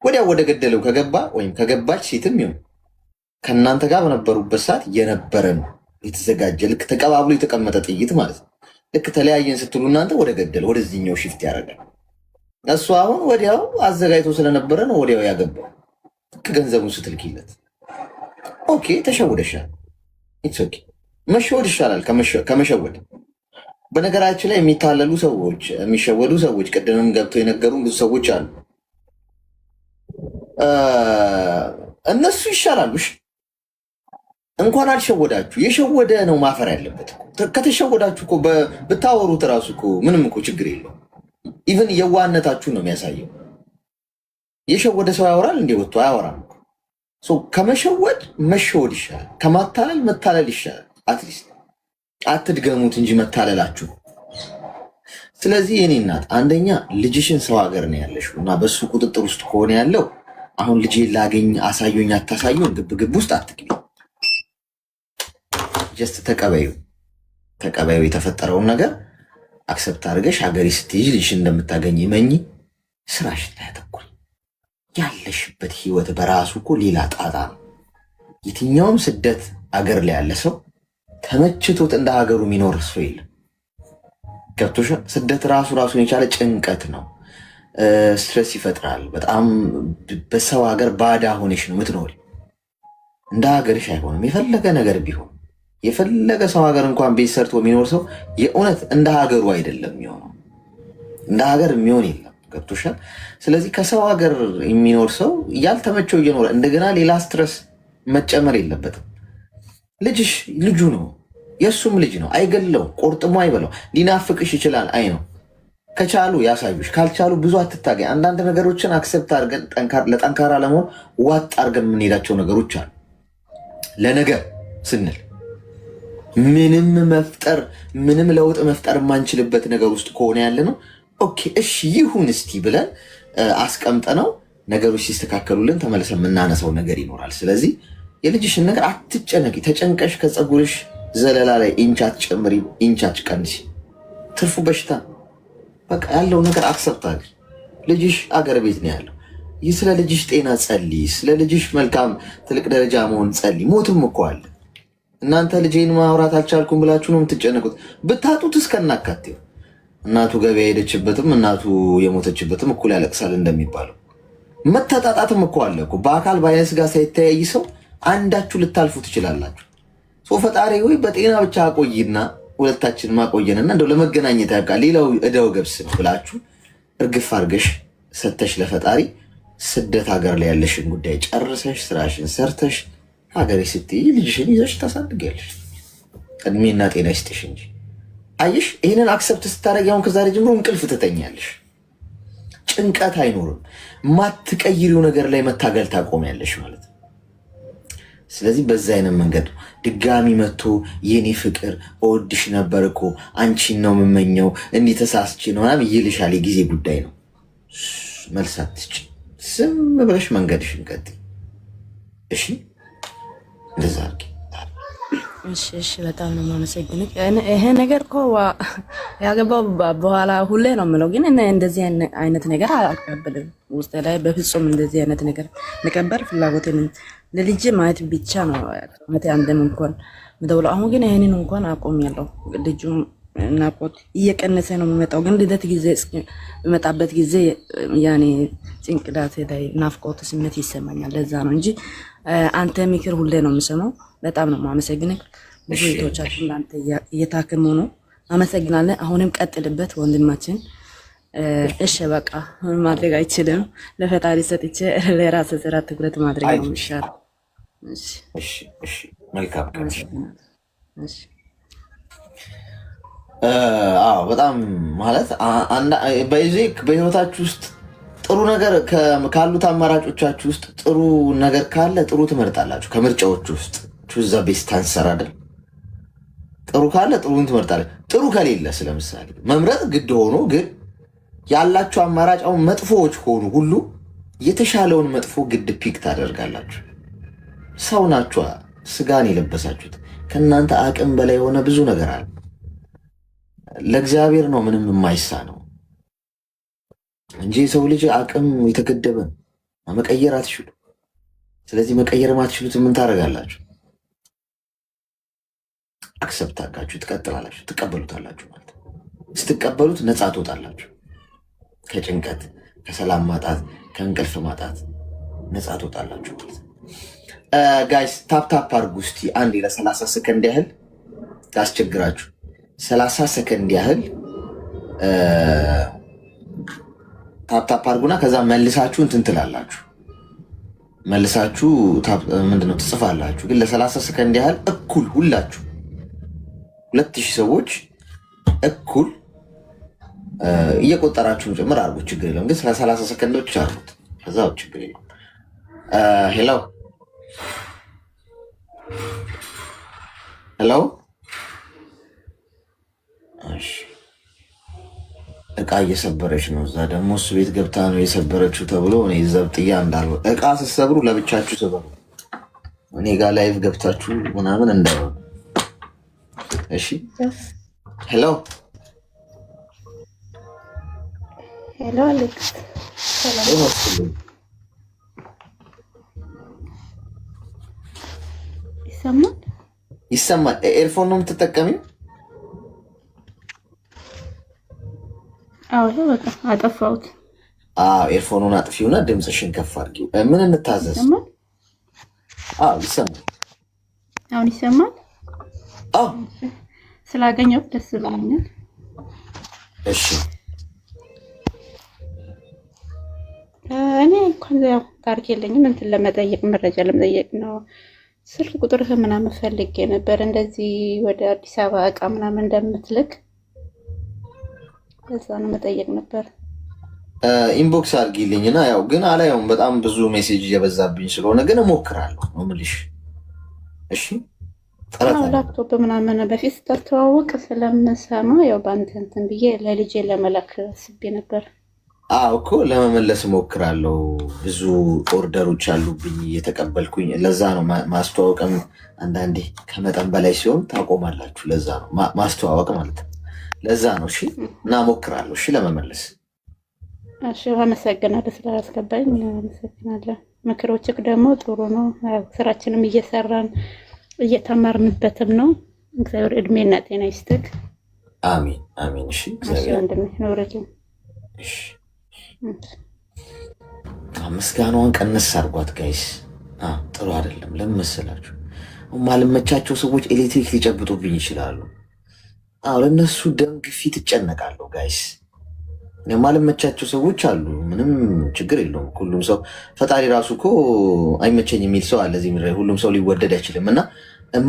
ወዲያው ወደ ገደለው ከገባ ወይም ከገባች ሴትም ይሁን ከእናንተ ጋር በነበሩበት ሰዓት የነበረን የተዘጋጀ ልክ ተቀባብሎ የተቀመጠ ጥይት ማለት ነው። ልክ ተለያየን ስትሉ እናንተ ወደ ገደለ ወደዚህኛው ሽፍት ያደርጋል። እሱ አሁን ወዲያው አዘጋጅቶ ስለነበረ ነው ወዲያው ያገባው። ገንዘቡን ስትልኪለት ኦኬ ተሸውደሻል። ኢትስ ኦኬ። መሸወድ ይሻላል ከመሸወድ። በነገራችን ላይ የሚታለሉ ሰዎች፣ የሚሸወዱ ሰዎች ቅድምም ገብተው የነገሩን ብዙ ሰዎች አሉ። እነሱ ይሻላሉ። እንኳን አልሸወዳችሁ፣ የሸወደ ነው ማፈር ያለበት። ከተሸወዳችሁ እኮ ብታወሩት እራሱ እኮ ምንም እኮ ችግር የለው። ኢቨን የዋህነታችሁ ነው የሚያሳየው። የሸወደ ሰው ያወራል እንዴ? ወጥቶ አያወራም። ከመሸወድ መሸወድ ይሻላል። ከማታለል መታለል ይሻላል። አትሊስት አትድገሙት እንጂ መታለላችሁ። ስለዚህ የኔ እናት አንደኛ ልጅሽን ሰው ሀገር ነው ያለሽው እና በሱ ቁጥጥር ውስጥ ከሆነ ያለው አሁን ልጄ ላገኝ አሳዩኝ አታሳዩን ግብግብ ውስጥ አትግቢ። ጀስት ተቀበዩ። የተፈጠረውን ነገር አክሰፕት አድርገሽ ሀገሬ ስትይዥ ልጅሽን እንደምታገኝ መኝ። ስራሽን ላይ አተኩሪ። ያለሽበት ህይወት በራሱ እኮ ሌላ ጣጣ ነው። የትኛውም ስደት አገር ላይ ያለ ሰው ተመችቶት እንደ ሀገሩ የሚኖር ሰው የለም። ገብቶሻል? ስደት ራሱን የቻለ ጭንቀት ነው። ስትረስ ይፈጥራል። በጣም በሰው ሀገር ባዳ ሆነሽ ነው ምትኖሪ። እንደ ሀገርሽ አይሆንም። የፈለገ ነገር ቢሆን የፈለገ ሰው ሀገር እንኳን ቤት ሰርቶ የሚኖር ሰው የእውነት እንደ ሀገሩ አይደለም የሚሆነው። እንደ ሀገር የሚሆን የለም። ገብቶሻል? ስለዚህ ከሰው ሀገር የሚኖር ሰው ያልተመቸው እየኖረ እንደገና ሌላ ስትረስ መጨመር የለበትም። ልጅሽ ልጁ ነው፣ የእሱም ልጅ ነው። አይገለው፣ ቆርጥሞ አይበለው። ሊናፍቅሽ ይችላል። አይ ነው ከቻሉ ያሳዩሽ፣ ካልቻሉ ብዙ አትታገኝ። አንዳንድ ነገሮችን አክሰፕት አድርገን ለጠንካራ ለመሆን ዋጥ አድርገን የምንሄዳቸው ነገሮች አሉ። ለነገር ስንል ምንም ለውጥ መፍጠር የማንችልበት ነገር ውስጥ ከሆነ ያለ ነው። ኦኬ እሺ ይሁን እስቲ ብለን አስቀምጠነው ነገሮች ሲስተካከሉልን ተመልሰ የምናነሳው ነገር ይኖራል። ስለዚህ የልጅሽን ነገር አትጨነቂ። ተጨንቀሽ ከፀጉርሽ ዘለላ ላይ ኢንቻት ጨምሪ፣ ኢንቻት ቀንሲ። ትርፉ በሽታ። በቃ ያለው ነገር አክሰፕት አድርጊ። ልጅሽ አገር ቤት ነው ያለው። ይህ ስለ ልጅሽ ጤና ጸልይ፣ ስለ ልጅሽ መልካም ትልቅ ደረጃ መሆን ጸልይ። ሞትም እኮ አለ። እናንተ ልጄን ማውራት አልቻልኩም ብላችሁ ነው የምትጨነቁት። ብታጡት እስከናካቴው እናቱ ገበያ ሄደችበትም እናቱ የሞተችበትም እኩል ያለቅሳል እንደሚባለው መተጣጣትም እኮ አለ እኮ። በአካል በአይነ ስጋ ሳይተያይ ሰው አንዳችሁ ልታልፉ ትችላላችሁ። ፈጣሪ ወይ በጤና ብቻ አቆይና ሁለታችን ማቆየንና እንደው ለመገናኘት ያብቃ፣ ሌላው እዳው ገብስ ነው ብላችሁ እርግፍ አድርገሽ ሰተሽ ለፈጣሪ ስደት ሀገር ላይ ያለሽን ጉዳይ ጨርሰሽ ስራሽን ሰርተሽ ሀገሬ ስትይ ልጅሽን ይዘሽ ታሳድጊያለሽ። እድሜና ጤና ይስጥሽ እንጂ አየሽ፣ ይህንን አክሰፕት ስታደርጊ አሁን ከዛሬ ጀምሮ እንቅልፍ ትተኛለሽ። ጭንቀት አይኖርም። ማትቀይሪው ነገር ላይ መታገል ታቆሚያለሽ ማለት ነው። ስለዚህ በዛ አይነት መንገድ ድጋሚ መጥቶ የኔ ፍቅር እወድሽ ነበር እኮ አንቺን ነው የምመኘው እንዲህ ተሳስቼ ነው ምናምን ይልሻል። የጊዜ ጉዳይ ነው። መልስ አትስጪ። ዝም ብለሽ መንገድሽን ቀጥይ። እሺ እንደዛ አድርጊ። እሺ በጣም ነው የማመሰግነው። ይሄ ነገር እኮ ያገባው በኋላ ሁሌ ነው የምለው፣ ግን እንደዚህ አይነት ነገር አልቀበልም። ውስጥ ላይ በፍጹም እንደዚህ አይነት ነገር መቀበል ፍላጎቴን ለልጅ ማየት ብቻ ነው ማለት አንድም እንኳን ምደውለው። አሁን ግን ይሄንን እንኳን አቆሚያለሁ። ልጁ ናፍቆት እየቀነሰ ነው የሚመጣው። ግን ልደት ጊዜ በመጣበት ጊዜ ያኔ ጭንቅላቴ ላይ ናፍቆት ስሜት ይሰማኛል። ለዛ ነው እንጂ አንተ ምክር ሁሌ ነው የምሰማው። በጣም ነው የማመሰግነው። ብዙ እህቶቻችን እናንተ እየታከሙ ነው። አመሰግናለን። አሁንም ቀጥልበት ወንድማችን። እሺ በቃ ማድረግ አይችልም። ለፈጣሪ ሰጥቼ ለራስ ስራ ትኩረት ማድረግ ነው የሚሻለው። እሺ መልካም። አዎ በጣም ማለት በህይወታችሁ ውስጥ ጥሩ ነገር ካሉት አማራጮቻችሁ ውስጥ ጥሩ ነገር ካለ ጥሩ ትመርጣላችሁ። ከምርጫዎች ውስጥ ቹዝ ዘ ቤስት አንሰር አይደል? ጥሩ ካለ ጥሩን ትመርጣላችሁ። ጥሩ ከሌለ ስለምሳሌ መምረጥ ግድ ሆኖ ግን ያላችሁ አማራጭ አሁን መጥፎዎች ሆኑ ሁሉ የተሻለውን መጥፎ ግድ ፒክ ታደርጋላችሁ። ሰው ናችኋ፣ ስጋን የለበሳችሁት። ከእናንተ አቅም በላይ የሆነ ብዙ ነገር አለ። ለእግዚአብሔር ነው ምንም የማይሳ ነው እንጂ የሰው ልጅ አቅም የተገደበ ነው። መቀየር አትችሉ። ስለዚህ መቀየር ማትችሉት ምን ታደርጋላችሁ? አክሰፕት አድርጋችሁ ትቀጥላላችሁ፣ ትቀበሉታላችሁ ማለት ነው። ስትቀበሉት ነፃ ትወጣላችሁ። ከጭንቀት፣ ከሰላም ማጣት፣ ከእንቅልፍ ማጣት ነፃ ትወጣላችሁ ማለት ነው። ጋይስ ታፕታፕ አድርጉ እስቲ አንዴ ለ30 ሰከንድ ያህል ታስቸግራችሁ። 30 ሰከንድ ያህል ታፕታፕ አድርጉና ከዛ መልሳችሁ እንትን ትላላችሁ። መልሳችሁ ምንድነው ትጽፋላችሁ። ግን ለ30 ሰከንድ ያህል እኩል ሁላችሁ 2000 ሰዎች እኩል እየቆጠራችሁ ጭምር አድርጉት። ችግር የለም ግን ስለ 30 ሰከንዶች አድርጉት። ከዛ ችግር የለም። ሄሎ ሄሎ። እሺ እቃ እየሰበረች ነው። እዛ ደግሞ እሱ ቤት ገብታ ነው የሰበረችው ተብሎ እኔ ዘብጥያ እንዳልወ እቃ ስትሰብሩ ለብቻችሁ ስበሩ። እኔ ጋር ላይቭ ገብታችሁ ምናምን እንዳይሆን እሺ። ሄሎ ሄሎ አሌክስ ይሰማል? ይሰማል። ኤርፎን ነው የምትጠቀሚው? አዎ በቃ አጠፋሁት። ኤርፎኑን አጥፊውና ድምፅሽን ከፍ አድርጊው። ምን እንታዘዝ? ይሰማል። አሁን ይሰማል? ስላገኘሁት ደስ ብሎኛል። እሺ እኔ እንኳን ያው ታሪክ የለኝም። እንትን ለመጠየቅ መረጃ ለመጠየቅ ነው። ስልክ ቁጥርህ ምናምን ፈልጌ ነበር። እንደዚህ ወደ አዲስ አበባ እቃ ምናምን እንደምትልክ እዛ ነው መጠየቅ ነበር። ኢንቦክስ አድርጊልኝና ያው ግን አላየውም። በጣም ብዙ ሜሴጅ እየበዛብኝ ስለሆነ ግን እሞክራለሁ ነው የምልሽ። እሺ ላፕቶፕ ምናምን በፊት ስታስተዋውቅ ስለምሰማ ያው በአንተ እንትን ብዬ ለልጄ ለመላክ አስቤ ነበር። እኮ ለመመለስ እሞክራለሁ። ብዙ ኦርደሮች አሉብኝ እየተቀበልኩኝ። ለዛ ነው ማስተዋወቅም አንዳንዴ ከመጠን በላይ ሲሆን ታቆማላችሁ። ለዛ ነው ማስተዋወቅ ማለት ነው። ለዛ ነው። እሺ እና እሞክራለሁ። እሺ ለመመለስ። እሺ አመሰግናለሁ ስላስገባኝ። አመሰግናለሁ። ምክሮችህ ደግሞ ጥሩ ነው። ስራችንም እየሰራን እየተማርንበትም ነው። እግዚአብሔር እድሜና ጤና ይስጥክ። አሚን አሚን። እሺ እግዚአብሔር እንደሚኖርልኝ። እሺ ምስጋናዋን ቀነስ አድርጓት ጋይስ። ጥሩ አይደለም። ለምን መሰላችሁ? ማልመቻቸው ሰዎች ኤሌክትሪክ ሊጨብጡብኝ ይችላሉ። ለእነሱ ደም ግፊት እጨነቃለሁ ጋይስ። ማልመቻቸው ሰዎች አሉ። ምንም ችግር የለውም። ሁሉም ሰው ፈጣሪ ራሱ እኮ አይመቸኝ የሚል ሰው አለ እዚህ ምድር። ሁሉም ሰው ሊወደድ አይችልም። እና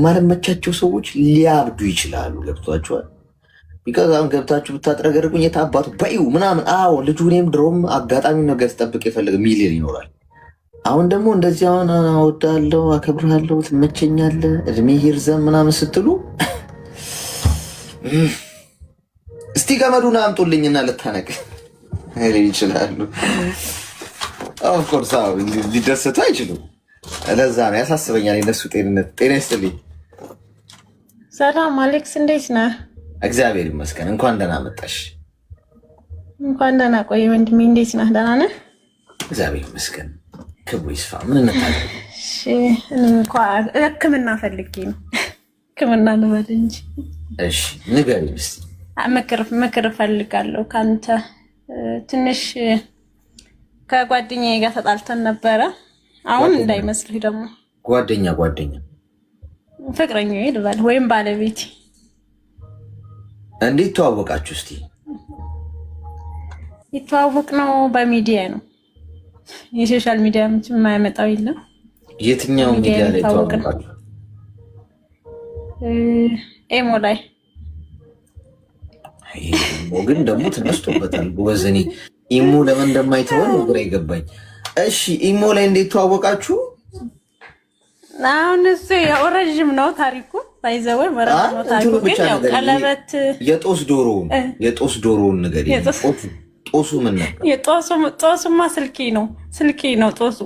ማልመቻቸው ሰዎች ሊያብዱ ይችላሉ። ገብቷችኋል? ቢካዝ አሁን ገብታችሁ ብታጥረገርጉኝ የታባቱ በይው ምናምን። ልጁ እኔም ድሮም አጋጣሚ ነገር ስጠብቅ የፈለገ ሚሊዮን ይኖራል። አሁን ደግሞ እንደዚህ አሁን እወዳለሁ፣ አከብርሃለሁ፣ ትመቸኛለህ፣ እድሜ ይርዘም ምናምን ስትሉ እስቲ ገመዱን አምጡልኝና ልታነቅ ይችላሉ። ኦፍኮርስ ሊደሰቱ አይችሉም። ለዛ ነው ያሳስበኛል የነሱ ጤንነት። ጤና ይስጥልኝ። ሰላም አሌክስ፣ እንዴት ነህ? እግዚአብሔር ይመስገን። እንኳን ደህና መጣሽ። እንኳን ደህና ቆይ ወንድሜ። እንዴት ነህ? ደህና ነህ? እግዚአብሔር ይመስገን። ክብሩ ይስፋ። ምን እንታለን? እንኳን ሕክምና ፈልጌ ነው። ሕክምና እንበል እንጂ። እሺ ንገሪኝ እስኪ። ምክር እፈልጋለሁ ከአንተ። ትንሽ ከጓደኛዬ ጋር ተጣልተን ነበረ። አሁን እንዳይመስልህ ደግሞ ጓደኛ ፍቅረኛ ይልባል ወይም ባለቤት። እንዴት ተዋወቃችሁ? እስቲ የተዋወቅ ነው በሚዲያ ነው። የሶሻል ሚዲያ የማያመጣው የለም። የትኛው ሚዲያ ላይ ተዋወቃችሁ? ኤሞ ላይ። ግን ደግሞ ተነስቶበታል ወዘኔ። ኢሞ ለምን እንደማይተወን ግራ ይገባኝ። እሺ ኢሞ ላይ እንዴት ተዋወቃችሁ? አሁን እሱ ያው ረጅም ነው ታሪኩ። ባይዘወይ መረጃ ነው ታሪኩ። ግን ያው ቀለበት የጦስ ዶሮውን ነገር ጦሱ ምን ነበር? ጦሱማ ስልኬ ነው ጦሱ።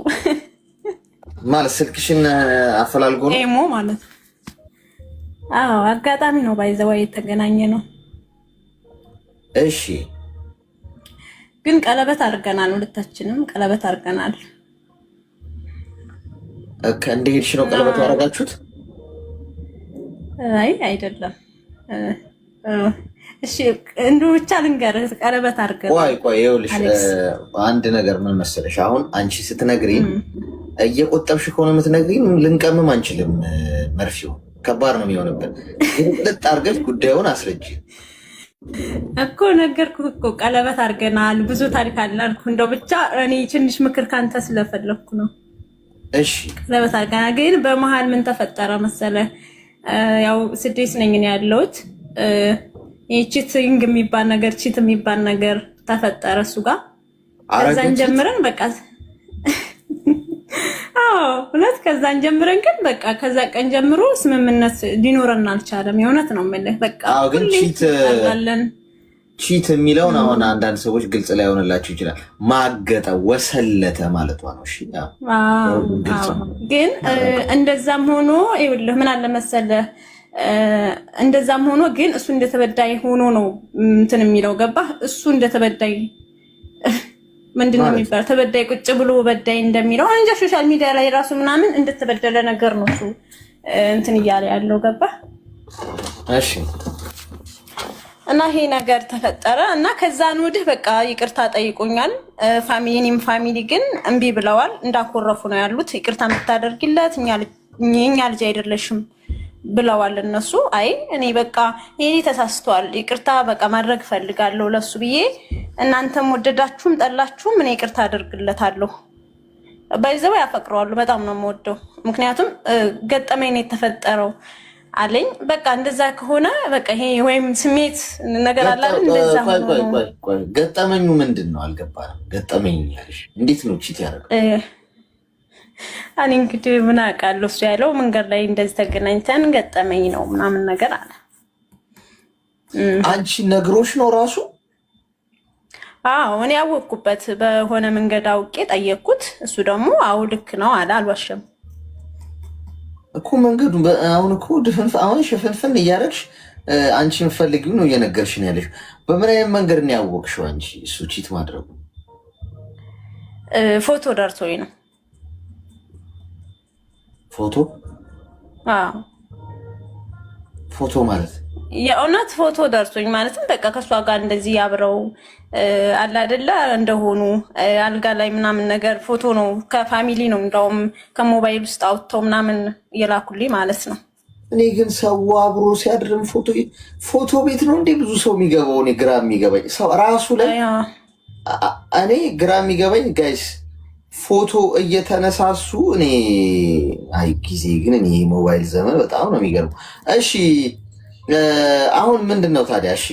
ማለት ስልክሽን አፈላልጎ ነው ኤሞ ማለት ነው። አዎ አጋጣሚ ነው ባይዘው የተገናኘ ነው። እሺ ግን ቀለበት አድርገናል፣ ሁለታችንም ቀለበት አድርገናል። እንደሄድሽ ነው ቀለበት ያደረጋችሁት? አይ አይደለም። እሺ እንዱ ብቻ ልንገርህ ቀለበት አድርገናል። ቆይ ይኸውልሽ አንድ ነገር ምን መሰለሽ፣ አሁን አንቺ ስትነግሪኝ እየቆጠብሽ ከሆነ የምትነግሪኝ ልንቀምም አንችልም። መርፊው ከባድ ነው የሚሆንብን። ልጥ አድርገሽ ጉዳዩን አስረጅ እኮ ነገርኩህ እኮ ቀለበት አድርገናል። ብዙ ታሪክ አለ አልኩህ። እንደው ብቻ እኔ ትንሽ ምክር ካንተ ስለፈለኩ ነው። እሺ ቀለበት አድርገናል። ግን በመሀል ምን ተፈጠረ መሰለህ? ያው ስደት ነኝ እኔ ያለሁት። ቺቲንግ የሚባል ነገር ቺት የሚባል ነገር ተፈጠረ እሱ ጋር። ከዛን ጀምረን በቃ ሁለት ከዛን ጀምረን ግን በቃ ከዛ ቀን ጀምሮ ስምምነት ሊኖረን አልቻለም። የእውነት ነው የምልህ። በቃ ግን ቺት የሚለውን አሁን አንዳንድ ሰዎች ግልጽ ላይ ሆነላችሁ ይችላል። ማገጠ ወሰለተ ማለት ነው። እሺ ግን እንደዛም ሆኖ ይኸውልህ ምን አለ መሰለህ፣ እንደዛም ሆኖ ግን እሱ እንደተበዳይ ሆኖ ነው እንትን የሚለው ገባህ? እሱ እንደተበዳይ ምንድነው የሚባለው? ተበዳይ ቁጭ ብሎ በዳይ እንደሚለው እንጃ ሶሻል ሚዲያ ላይ ራሱ ምናምን እንደተበደለ ነገር ነው እሱ እንትን እያለ ያለው ገባህ? እሺ እና ይሄ ነገር ተፈጠረ እና ከዛን ወዲህ በቃ ይቅርታ ጠይቆኛል። ፋሚሊንም ፋሚሊ ግን እምቢ ብለዋል። እንዳኮረፉ ነው ያሉት። ይቅርታ የምታደርግለት እኛ ልጅ አይደለሽም ብለዋል እነሱ። አይ እኔ በቃ ይሄ ተሳስቷል፣ ይቅርታ በቃ ማድረግ ፈልጋለሁ ለሱ ብዬ፣ እናንተም ወደዳችሁም ጠላችሁም እኔ ይቅርታ አደርግለታለሁ። ባይዘው ያፈቅረዋለሁ፣ በጣም ነው የምወደው። ምክንያቱም ገጠመኝ የተፈጠረው አለኝ። በቃ እንደዛ ከሆነ በቃ ይሄ ወይም ስሜት ነገር አለ አይደል? እንደዛ ቆይ ገጠመኙ ምንድን ነው? አልገባንም። ገጠመኝ ያለሽ እንዴት ነው ቺት ያደረገው? እኔ እንግዲህ ምን አውቃለሁ። እሱ ያለው መንገድ ላይ እንደዚህ ተገናኝተን ገጠመኝ ነው ምናምን ነገር አለ። አንቺ ነግሮሽ ነው ራሱ? አዎ እኔ ያወቅኩበት በሆነ መንገድ አውቄ ጠየቅኩት። እሱ ደግሞ አዎ ልክ ነው አለ። አልዋሸም እኮ መንገዱ አሁን እኮ አሁን ሽፍንፍን እያደረግሽ አንቺ የምትፈልጊው ነው እየነገርሽ ነው ያለሽ። በምን አይነት መንገድ ነው ያወቅሽው አንቺ እሱ ቺት ማድረጉ? ፎቶ ደርሶኝ ነው። ፎቶ? አዎ ፎቶ ማለት የእውነት ፎቶ ደርሶኝ ማለትም በቃ ከሷ ጋር እንደዚህ አብረው አለ አይደለ እንደሆኑ አልጋ ላይ ምናምን ነገር ፎቶ ነው። ከፋሚሊ ነው እንደውም ከሞባይል ውስጥ አውጥተው ምናምን የላኩልኝ ማለት ነው። እኔ ግን ሰው አብሮ ሲያድርም ፎቶ ቤት ነው እንዴ ብዙ ሰው የሚገባው? እኔ ግራ የሚገባኝ ሰው ራሱ ላይ እኔ ግራ የሚገባኝ ጋይስ ፎቶ እየተነሳሱ እኔ አይ ጊዜ ግን እኔ ሞባይል ዘመን በጣም ነው የሚገርመው። እሺ አሁን ምንድን ነው ታዲያ? እሺ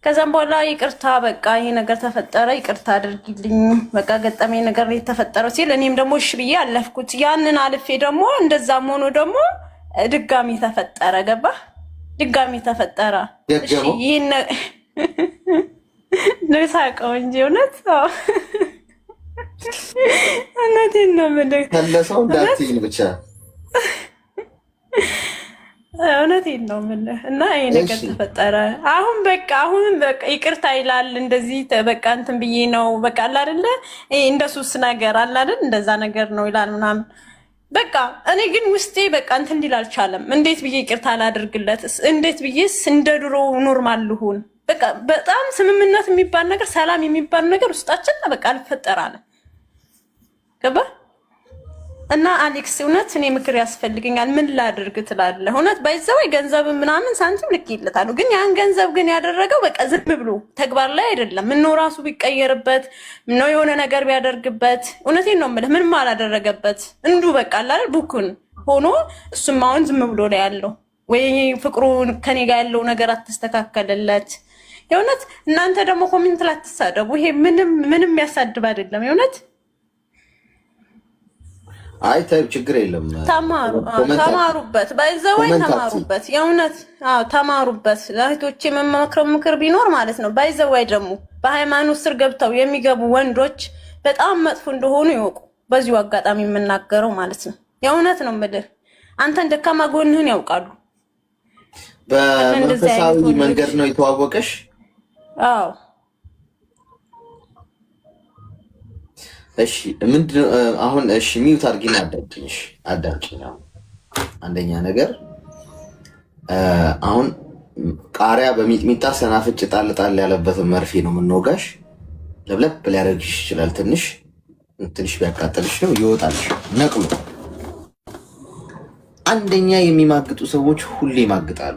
ከዛም በኋላ ይቅርታ በቃ ይሄ ነገር ተፈጠረ፣ ይቅርታ አድርጊልኝ በቃ ገጠመኝ ነገር የተፈጠረው ሲል እኔም ደግሞ እሺ ብዬ አለፍኩት። ያንን አልፌ ደግሞ እንደዛም ሆኖ ደግሞ ድጋሚ ተፈጠረ። ገባ? ድጋሚ ተፈጠረ። እሺ ይሄን ነው ሳቀው እንጂ እውነት እውነቴን ነው የምልህ። ተለሰው እንዳትይኝ ብቻ እውነቴን ነው የምልህ። እና ይሄ ነገር ተፈጠረ። አሁን በቃ ይቅርታ ይላል እንደዚህ በቃ እንትን ብዬ ነው በቃ አለ አይደለ እንደ ሱስ ነገር አለ አይደል እንደዛ ነገር ነው ይላል ምናምን። በቃ እኔ ግን ውስጤ በቃ እንትን እንዲል አልቻለም። እንዴት ብዬ ይቅርታ አላደርግለት? እንዴት ብዬስ እንደ ድሮ ኖርማል ልሁን? በቃ በጣም ስምምነት የሚባል ነገር ሰላም የሚባል ነገር ውስጣችን በቃ አልፈጠራለ። ገባ? እና አሌክስ እውነት እኔ ምክር ያስፈልገኛል። ምን ላድርግ ትላለህ? እውነት ባይዘው ገንዘብ ምናምን ሳንቲም ልኬለታለሁ። ግን ያን ገንዘብ ግን ያደረገው በቃ ዝም ብሎ ተግባር ላይ አይደለም። ምነው ራሱ ቢቀየርበት፣ ምነው የሆነ ነገር ቢያደርግበት። እውነቴን ነው የምልህ ምንም አላደረገበት። እንዱ በቃ አላል ቡኩን ሆኖ እሱም አሁን ዝም ብሎ ላይ ያለው ወይ ፍቅሩ ከኔ ጋር ያለው ነገር አትስተካከለለት። የእውነት እናንተ ደግሞ ኮሜንት ላይ አትሳደቡ። ይሄ ምንም ያሳድብ አይደለም የእውነት አይ ታይ ችግር የለም። ተማሩበት ባይዘወይ ተማሩበት። የእውነት ተማሩበት። ለእህቶቼ የምመክረው ምክር ቢኖር ማለት ነው ባይዘወይ ደግሞ በሃይማኖት ስር ገብተው የሚገቡ ወንዶች በጣም መጥፎ እንደሆኑ ይወቁ። በዚሁ አጋጣሚ የምናገረው ማለት ነው። የእውነት ነው የምልህ። አንተን ደካማ ጎንህን ያውቃሉ። በመንፈሳዊ መንገድ ነው የተዋወቀሽ? አዎ። እሺ ምንድነው አሁን? እሺ ሚውት አድርጊና አዳምጪኝ። አንደኛ ነገር አሁን ቃሪያ በሚጥሚጣ ሰናፍጭ ጣል ጣል ያለበትን መርፌ ነው የምንወጋሽ። ለብለብ ሊያደርግሽ ይችላል። ትንሽ ቢያቃጠልሽ ነው ይወጣልሽ ነቅሎ። አንደኛ የሚማግጡ ሰዎች ሁሌ ይማግጣሉ።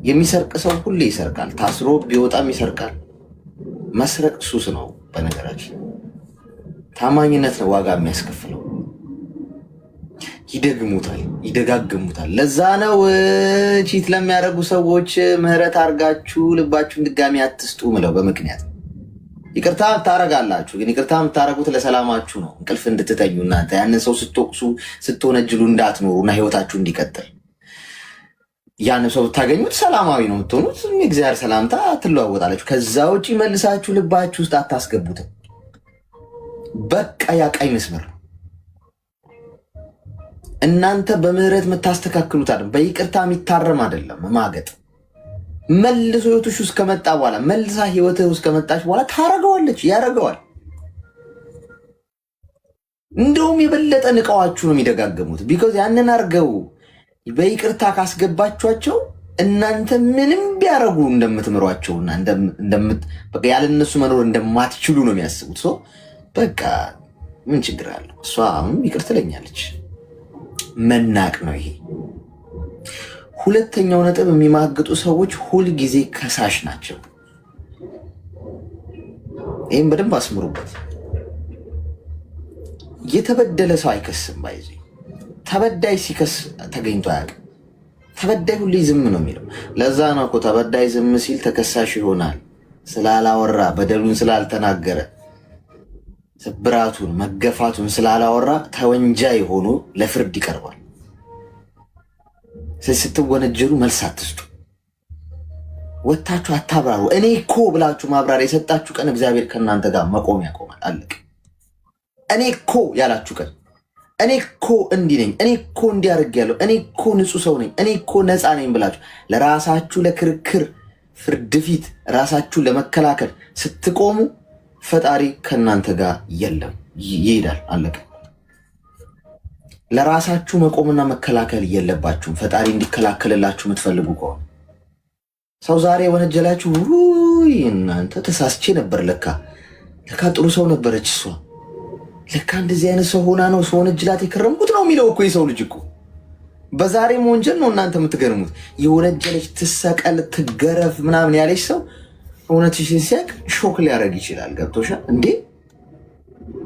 የሚሰርቅ ሰው ሁሌ ይሰርቃል። ታስሮ ቢወጣም ይሰርቃል። መስረቅ ሱስ ነው። በነገራችን ታማኝነት ነው ዋጋ የሚያስከፍለው። ይደጋግሙታል። ለዛ ነው ቺት ለሚያደርጉ ሰዎች ምህረት አድርጋችሁ ልባችሁን ድጋሚ አትስጡ ምለው በምክንያት። ይቅርታ ታረጋላችሁ፣ ግን ይቅርታ የምታረጉት ለሰላማችሁ ነው። እንቅልፍ እንድትተኙ እናንተ ያንን ሰው ስትወቅሱ ስትወነጅሉ እንዳትኖሩ እና ህይወታችሁ እንዲቀጥል። ያንን ሰው ብታገኙት ሰላማዊ ነው የምትሆኑት። የእግዚአብሔር ሰላምታ ትለዋወጣላችሁ። ከዛ ውጭ መልሳችሁ ልባችሁ ውስጥ አታስገቡትም። በቃ ያ ቀይ መስመር እናንተ በምህረት የምታስተካክሉት አይደለም፣ በይቅርታ የሚታረም አይደለም። ማገጥ መልሶ ህይወትሽ ውስጥ ከመጣ በኋላ መልሳ ህይወትህ ውስጥ ከመጣች በኋላ ታረገዋለች፣ ያረገዋል። እንደውም የበለጠ ንቀዋችሁ ነው የሚደጋገሙት። ቢኮዝ ያንን አርገው በይቅርታ ካስገባችኋቸው እናንተ ምንም ቢያረጉ እንደምትምሯቸውና ያለ እነሱ መኖር እንደማትችሉ ነው የሚያስቡት። በቃ ምን ችግር አለው? እሷ አሁን ይቅር ትለኛለች። መናቅ ነው ይሄ። ሁለተኛው ነጥብ፣ የሚማግጡ ሰዎች ሁልጊዜ ከሳሽ ናቸው። ይህም በደንብ አስምሩበት። የተበደለ ሰው አይከስም። ባይዜ ተበዳይ ሲከስ ተገኝቶ አያውቅም። ተበዳይ ሁሌ ዝም ነው የሚለው። ለዛ ነው እኮ ተበዳይ ዝም ሲል ተከሳሽ ይሆናል። ስላላወራ፣ በደሉን ስላልተናገረ፣ ስብራቱን መገፋቱን ስላላወራ ተወንጃይ ሆኖ ለፍርድ ይቀርባል። ስትወነጀሉ መልስ አትስጡ። ወታችሁ አታብራሩ። እኔ እኮ ብላችሁ ማብራሪያ የሰጣችሁ ቀን እግዚአብሔር ከእናንተ ጋር መቆም ያቆማል። አለቅ። እኔ እኮ ያላችሁ ቀን እኔ እኮ እንዲህ ነኝ፣ እኔ እኮ እንዲያደርጊያለሁ፣ እኔ እኮ ንጹህ ሰው ነኝ፣ እኔ እኮ ነፃ ነኝ ብላችሁ ለራሳችሁ ለክርክር ፍርድ ፊት ራሳችሁን ለመከላከል ስትቆሙ ፈጣሪ ከእናንተ ጋር የለም፣ ይሄዳል። አለቀ። ለራሳችሁ መቆምና መከላከል የለባችሁም። ፈጣሪ እንዲከላከልላችሁ የምትፈልጉ ከሆነ ሰው ዛሬ ወነጀላችሁ፣ ውይ እናንተ ተሳስቼ ነበር፣ ለካ ጥሩ ሰው ነበረች እሷ፣ ለካ እንደዚህ አይነት ሰው ሆና ነው ሰው ወነጀላት የከረምኩት ነው የሚለው እኮ የሰው ልጅ እኮ። በዛሬ ወንጀል ነው እናንተ የምትገርሙት። የወነጀለች ትሰቀል ትገረፍ ምናምን ያለች ሰው እውነትሽን ሲያቅ ሾክ ሊያደርግ ይችላል። ገብቶሻል እንዴ?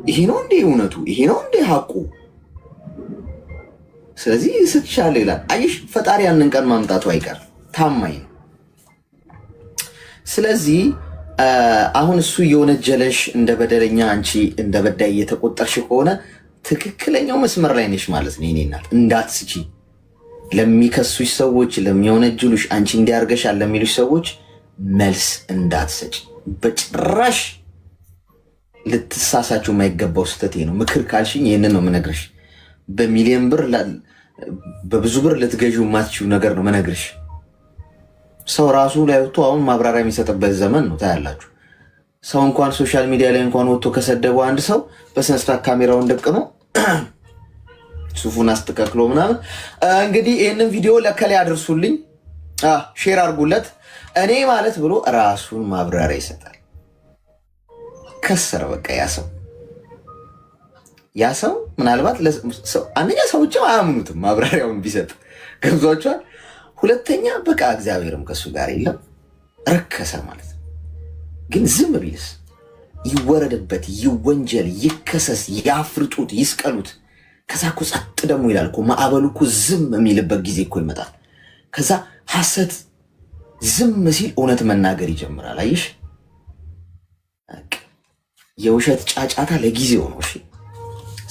ይሄ ነው እንዴ እውነቱ? ይሄ ነው እንዴ ሀቁ? ስለዚህ ስትሻለ ይላል። አየሽ፣ ፈጣሪ ያንን ቀን ማምጣቱ አይቀርም፣ ታማኝ ነው። ስለዚህ አሁን እሱ የወነጀለሽ እንደ በደለኛ፣ አንቺ እንደ በዳይ እየተቆጠርሽ ከሆነ ትክክለኛው መስመር ላይ ነሽ ማለት ነው። የኔ እናት እንዳትስቺ። ለሚከሱሽ ሰዎች፣ ለሚወነጅሉሽ፣ አንቺ እንዲያርገሻል ለሚሉሽ ሰዎች መልስ እንዳትሰጭ። በጭራሽ ልትሳሳችሁ የማይገባው ስህተት ነው። ምክር ካልሽኝ ይህንን ነው የምነግርሽ። በሚሊዮን ብር በብዙ ብር ልትገዢው የማትችው ነገር ነው መነግርሽ። ሰው ራሱ ላይ ወጥቶ አሁን ማብራሪያ የሚሰጥበት ዘመን ነው። ታያላችሁ። ሰው እንኳን ሶሻል ሚዲያ ላይ እንኳን ወጥቶ ከሰደበው አንድ ሰው በስነስርዓት ካሜራውን ደቅኖ ሱፉን አስተካክሎ ምናምን እንግዲህ ይህንን ቪዲዮ ለከሌ አድርሱልኝ፣ ሼር አድርጉለት እኔ ማለት ብሎ ራሱን ማብራሪያ ይሰጣል። ከሰረ በቃ ያ ሰው ምናልባት አንደኛ ሰዎችም አያምኑትም ማብራሪያውን ቢሰጥ፣ ገብቷቸዋል። ሁለተኛ በቃ እግዚአብሔርም ከሱ ጋር የለም፣ ረከሰ ማለት ነው። ግን ዝም ቢልስ ይወረድበት፣ ይወንጀል፣ ይከሰስ፣ ያፍርጡት፣ ይስቀሉት። ከዛ እኮ ጸጥ ደግሞ ይላል እኮ ማዕበሉ እኮ ዝም የሚልበት ጊዜ እኮ ይመጣል። ከዛ ሐሰት ዝም ሲል እውነት መናገር ይጀምራል። አየሽ፣ የውሸት ጫጫታ ለጊዜው ነው። እሺ፣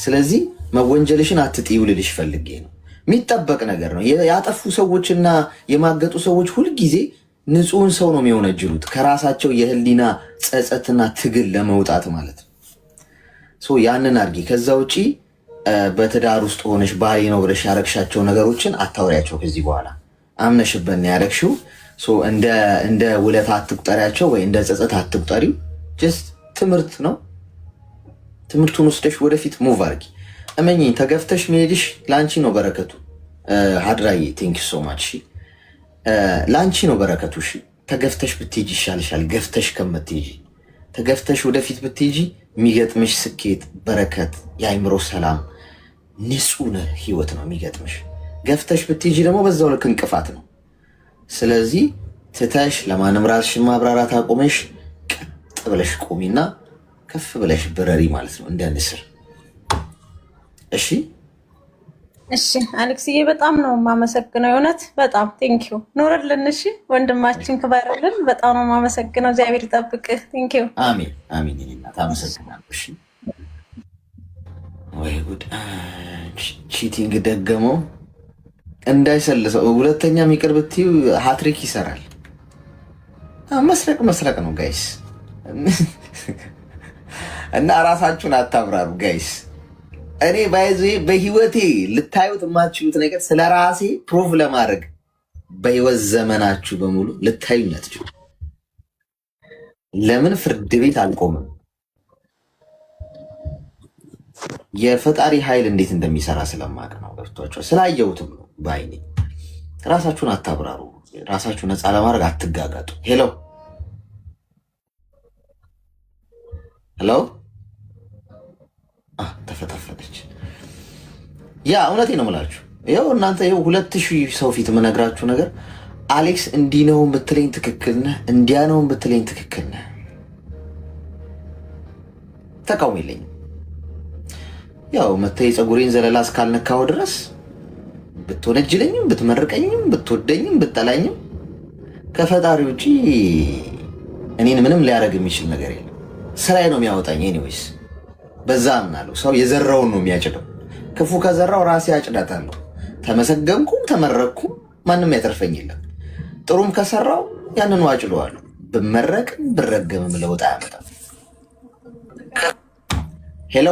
ስለዚህ መወንጀልሽን አትጥዪው ልልሽ ፈልጌ ነው። የሚጠበቅ ነገር ነው። ያጠፉ ሰዎችና የማገጡ ሰዎች ሁልጊዜ ንጹሕን ሰው ነው የሚወነጅሉት፣ ከራሳቸው የህሊና ጸጸትና ትግል ለመውጣት ማለት ነው። ያንን አድርጊ። ከዛ ውጪ በትዳር ውስጥ ሆነሽ ባሌ ነው ብለሽ ያረግሻቸው ነገሮችን አታውሪያቸው። ከዚህ በኋላ አምነሽበት ያረግሽው እንደ ውለታ አትቁጠሪያቸው ወይ እንደ ጸጸት አትቁጠሪው። ጀስት ትምህርት ነው። ትምህርቱን ወስደሽ ወደፊት ሙቭ አድርጊ። እመኚኝ፣ ተገፍተሽ መሄድሽ ለአንቺ ነው በረከቱ። ሀድራዬ ቴንክ ዩ ሶ ማች። ለአንቺ ነው በረከቱ። እሺ ተገፍተሽ ብትሄጂ ይሻልሻል ገፍተሽ ከምትሄጂ። ተገፍተሽ ወደፊት ብትሄጂ የሚገጥምሽ ስኬት፣ በረከት፣ የአይምሮ ሰላም፣ ንጹህ ህይወት ነው የሚገጥምሽ። ገፍተሽ ብትሄጂ ደግሞ በዛው ልክ እንቅፋት ነው። ስለዚህ ትተሽ ለማንም ራስሽን ማብራራት አቁመሽ ቀጥ ብለሽ ቆሚና ከፍ ብለሽ ብረሪ ማለት ነው እንደ ንስር። እሺ እሺ አሌክስዬ በጣም ነው የማመሰግነው። የእውነት በጣም ቴንኪዩ። ኑርልን። እሺ ወንድማችን ክበርልን። በጣም ነው የማመሰግነው። እግዚአብሔር ይጠብቅህ። ቴንኪዩ። አሜን አሜን። እናት አመሰግናለሁ። እሺ ወይ ጉድ! ቺቲንግ ደገመው እንዳይሰልሰው። ሁለተኛ የሚቀር ብትዩ ሃትሪክ ይሰራል። መስረቅ ነው ጋይስ። እና ራሳችሁን አታብራሩ ጋይስ። እኔ ባይዜ በህይወቴ ልታዩት የማትችሉት ነገር ስለ ራሴ ፕሩፍ ለማድረግ በህይወት ዘመናችሁ በሙሉ ልታዩኝ አትችሉ። ለምን ፍርድ ቤት አልቆምም? የፈጣሪ ኃይል እንዴት እንደሚሰራ ስለማቅ ነው። ገብቷቸው ስላየሁትም ነው በአይኔ። ራሳችሁን አታብራሩ። ራሳችሁ ነፃ ለማድረግ አትጋጋጡ። ሄሎ ሄሎ ተፈተፈለች። ያ እውነቴ ነው የምላችሁ። ይኸው እናንተ ይኸው 2000 ሰው ፊት የምነግራችሁ ነገር አሌክስ እንዲህ ነው ብትለኝ ትክክል ነህ፣ እንዲያ ነው ብትለኝ ትክክል ነህ። ተቃውሞ የለኝም። ያው መተህ የፀጉሬን ዘለላ እስካልነካው ድረስ ብትወነጅለኝም ብትመርቀኝም ብትወደኝም ብትጠላኝም ከፈጣሪ ውጪ እኔን ምንም ሊያደርግ የሚችል ነገር የለም። ስራዬ ነው የሚያወጣኝ። ኤኒዌይስ በዛ አምናለሁ። ሰው የዘራውን ነው የሚያጭደው። ክፉ ከዘራው ራሴ አጭዳታለሁ። ተመሰገንኩም ተመረቅኩም ማንም ያተርፈኝ የለም። ጥሩም ከሰራው ያንኑ አጭደዋለሁ። ብመረቅም ብረገምም ለውጥ አያመጣም። ሄሎ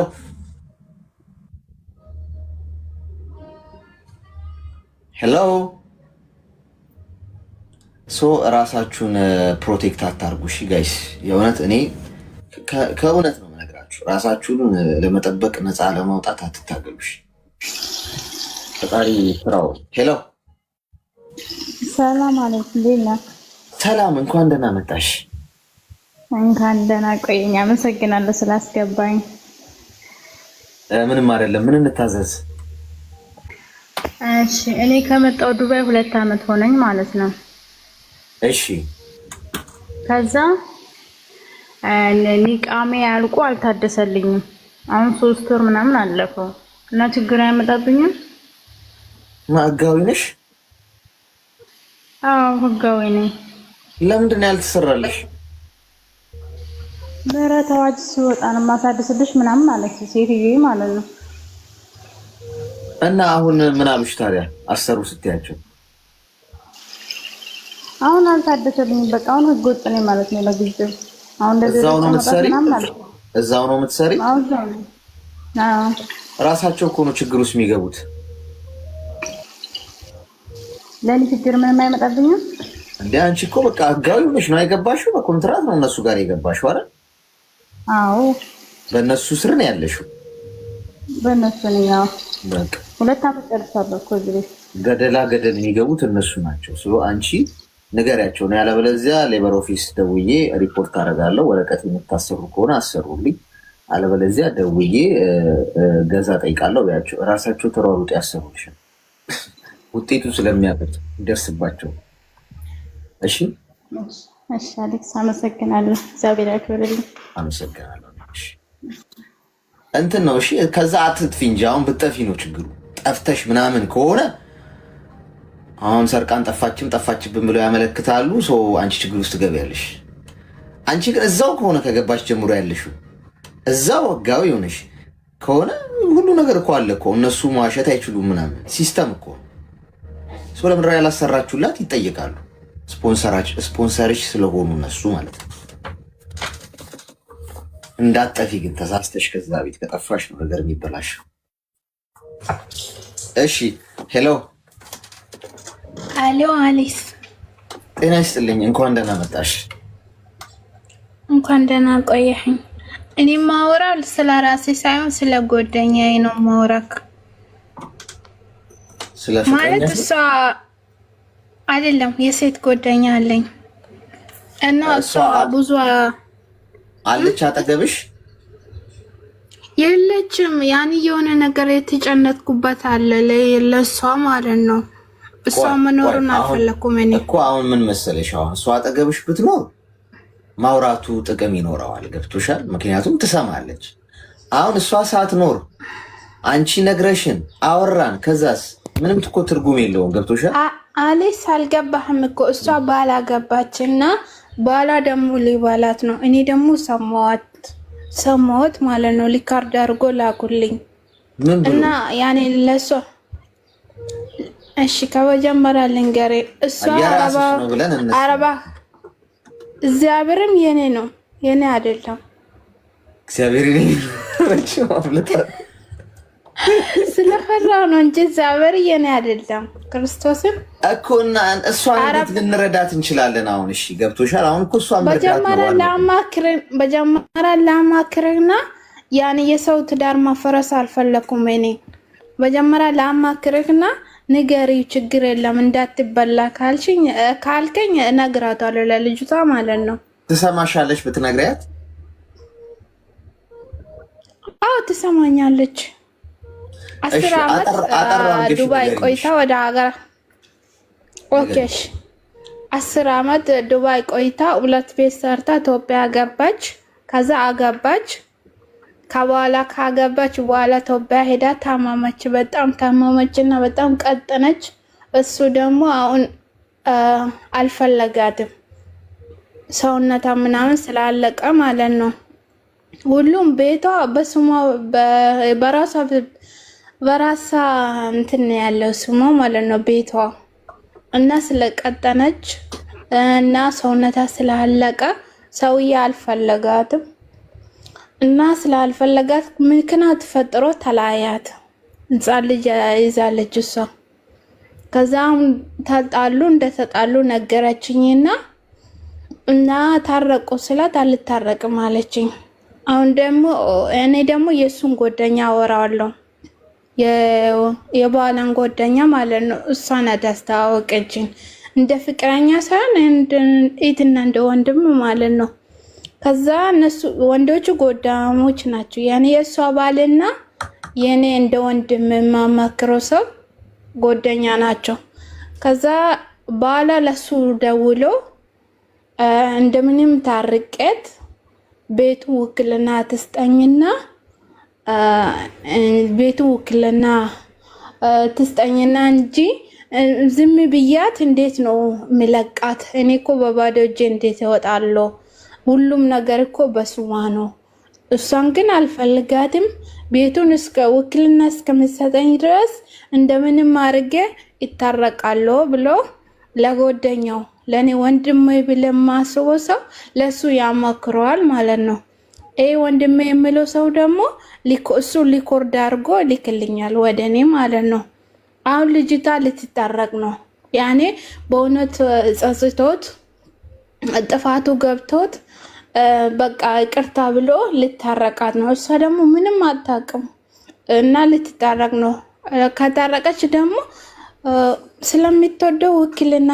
ሄሎ ራሳችሁን ፕሮቴክት አታርጉ። እሺ ጋይስ፣ የእውነት እኔ ከእውነት ነው የምነግራችሁ። ራሳችሁን ለመጠበቅ ነፃ ለማውጣት አትታገሉሽ። ፈጣሪ ስራው። ሄሎ ሰላም አለይኩም። እንዴት ነህ? ሰላም፣ እንኳን ደህና መጣሽ። እንኳን ደህና ቆየኝ። አመሰግናለሁ ስላስገባኝ። ምንም አይደለም። ምን እንታዘዝ? እሺ፣ እኔ ከመጣሁ ዱባይ 2 ዓመት ሆነኝ ማለት ነው። እሺ። ከዛ ኒቃሜ አልቆ አልታደሰልኝም። አሁን 3 ወር ምናምን አለፈው እና ችግር አይመጣብኝም? ህጋዊ ነሽ? አዎ ህጋዊ ነኝ። ለምንድን ነው ያልተሰራልሽ? ምህረት አዋጅ ሲወጣ ነው የማሳድስልሽ ምናምን አለች ሴትዮዋ ማለት ነው። እና አሁን ምን አሉሽ ታዲያ? አሰሩ ስትያቸው አሁን አልታደሰልኝም። በቃ አሁን ህገ ወጥ ነኝ ማለት ነው ለጊዜው። አሁን እንደዚህ እዛው ነው የምትሰሪ? እዛው ነው የምትሰሪ? አዎ። ራሳቸው እኮ ነው ችግር ውስጥ የሚገቡት። ለኔ ችግር ምንም አይመጣብኝም እንዴ? አንቺ እኮ በቃ ህጋዊ ነሽ ነው የገባሽው። በኮንትራት ነው እነሱ ጋር የገባሽው አይደል? አዎ። በእነሱ ስር ነው ያለሽው። በእነሱ ነው ያው። በቃ 2 ዓመት ጨርሻለሁ እኮ እዚህ ቤት። ገደላ ገደል የሚገቡት እነሱ ናቸው። አንቺ ንገሪያቸው ነው። ያለበለዚያ ሌበር ኦፊስ ደውዬ ሪፖርት አደርጋለሁ። ወረቀት የምታሰሩ ከሆነ አሰሩልኝ፣ አለበለዚያ ደውዬ ገዛ ጠይቃለሁ ብያቸው። እራሳቸው ተሯሩጥ ያሰሩልሻል። ውጤቱ ስለሚያውቁት ይደርስባቸው። እሺ እሺ አሌክስ አመሰግናለሁ። እግዚአብሔር ያክብርልኝ። አመሰግናለሁ። እሺ እንትን ነው። እሺ ከዛ አትጥፊ እንጂ አሁን ብትጠፊ ነው ችግሩ። ጠፍተሽ ምናምን ከሆነ አሁን ሰርቃን ጠፋችብን ብለው ያመለክታሉ። አንቺ ችግር ውስጥ ትገቢያለሽ። አንቺ ግን እዛው ከሆነ ከገባሽ ጀምሮ ያለሽው እዛው ህጋዊ ሆነሽ ከሆነ ሁሉ ነገር እኮ አለ እኮ። እነሱ መዋሸት አይችሉም ምናምን ሲስተም እኮ። ለምድር ያላሰራችሁላት ይጠየቃሉ። ስፖንሰርሽ ስለሆኑ እነሱ ማለት ነው። እንዳትጠፊ ግን ተሳስተሽ ከዛ ቤት ከጠፋሽ ነው ነገር የሚበላሸው። እሺ ሄሎ አሎ አሊስ ጤና ይስጥልኝ። እንኳን ደህና መጣሽ። እንኳን ደህና ቆየኸኝ። እኔ ማወራው ስለ ራሴ ሳይሆን ስለ ጓደኛዬ ነው ማወራክ። ስለ ማለት እሷ አይደለም የሴት ጓደኛ አለኝ እና እሷ ብዙ አለች አጠገብሽ? የለችም። ያን የሆነ ነገር የተጨነቅኩበት አለ ለሷ ማለት ነው። እሷ መኖሩን አልፈለኩም እኔ እኮ። አሁን ምን መሰለሽ፣ አሁን እሷ አጠገብሽ ብትኖር ማውራቱ ጥቅም ይኖረዋል። ገብቶሻል? ምክንያቱም ትሰማለች። አሁን እሷ ሳትኖር አንቺ ነግረሽን አወራን፣ ከዛስ ምንም እኮ ትርጉም የለውም። ገብቶሻል? አሌስ አልገባህም እኮ እሷ ባላገባችና ባላ ደግሞ ሊባላት ነው። እኔ ደግሞ ሰማሁት ማለት ነው። ሊካርድ አድርጎ ላኩልኝ እና ያኔ ለሷ እሺ ከመጀመሪያ ልንገሬ እሷ አረባ እግዚአብሔርም የኔ ነው የኔ አይደለም። እግዚአብሔር ስለፈራ ነው እንጂ እግዚአብሔር የኔ አይደለም። ክርስቶስም እኮ እና እሷን እንዴት ልንረዳት እንችላለን? አሁን እሺ ገብቶሻል? አሁን እኮ እሷን በጀመራ ላማክርና ያኔ የሰው ትዳር ማፈረስ አልፈለኩም እኔ። በጀመራ ላማክርና ንገሪ ችግር የለም እንዳትበላ ካልከኝ እነግራታለሁ ለልጅቷ ማለት ነው። ትሰማሻለች ብትነግሪያት? አዎ ትሰማኛለች። 10 ዓመት ዱባይ ቆይታ ወደ ሀገር ኦኬሽ 10 ዓመት ዱባይ ቆይታ 2 ቤት ሰርታ ኢትዮጵያ ገባች። ከዛ አገባች። ከበኋላ ካገባች በኋላ ኢትዮጵያ ሄዳ ታማመች። በጣም ታማመችና በጣም ቀጠነች። እሱ ደግሞ አሁን አልፈለጋትም ሰውነታ ምናምን ስላለቀ ማለት ነው። ሁሉም ቤቷ በስሟ በራሳ እንትን ያለው ስሟ ማለት ነው ቤቷ እና ስለቀጠነች እና ሰውነታ ስላለቀ ሰውዬ አልፈለጋትም እና ስላልፈለጋት ምክንያት ፈጥሮ ተለያያት። ህፃን ልጅ ይዛለች እሷ። ከዛም እንደተጣሉ ነገረችኝና እና ታረቁ ስላት አልታረቅም አለችኝ። አሁን ደግሞ እኔ ደግሞ የሱን ጓደኛ አወራዋለሁ የባላን ጓደኛ ማለት ነው። እሷን አስተዋወቀችኝ እንደ ፍቅረኛ ሳይሆን እህትና እንደ ወንድም ማለት ነው። ከዛ እነሱ ወንዶቹ ጎዳሞች ናቸው። ያኔ የሷ ባልና የኔ እንደ ወንድም ማማክረው ሰው ጎደኛ ናቸው። ከዛ ባላ ለሱ ደውሎ እንደምንም ታርቀት ቤቱ ውክልና ትስጠኝና እንጂ ዝም ብያት እንዴት ነው ምለቃት? እኔ እኮ በባዶ እጄ እንዴት እወጣለሁ? ሁሉም ነገር እኮ በስሟ ነው። እሷን ግን አልፈልጋትም። ቤቱን እስከ ውክልና እስከምሰጠኝ ድረስ እንደምንም አድርጌ ይታረቃለሁ ብሎ ለጓደኛው ለኔ ወንድሜ ብለን ማስበው ሰው ለሱ ያማክረዋል ማለት ነው። ወንድሜ የሚለው ሰው ደግሞ እሱ ሊኮርድ አድርጎ ሊክልኛል ወደኔ ማለት ነው። አሁን ልጅቷ ልትታረቅ ነው። ያኔ በእውነት ጸጽቶት ጥፋቱ ገብቶት በቃ ይቅርታ ብሎ ልታረቃት ነው። እሷ ደግሞ ምንም አታውቅም እና ልትታረቅ ነው። ከታረቀች ደግሞ ስለምትወደው ውክልና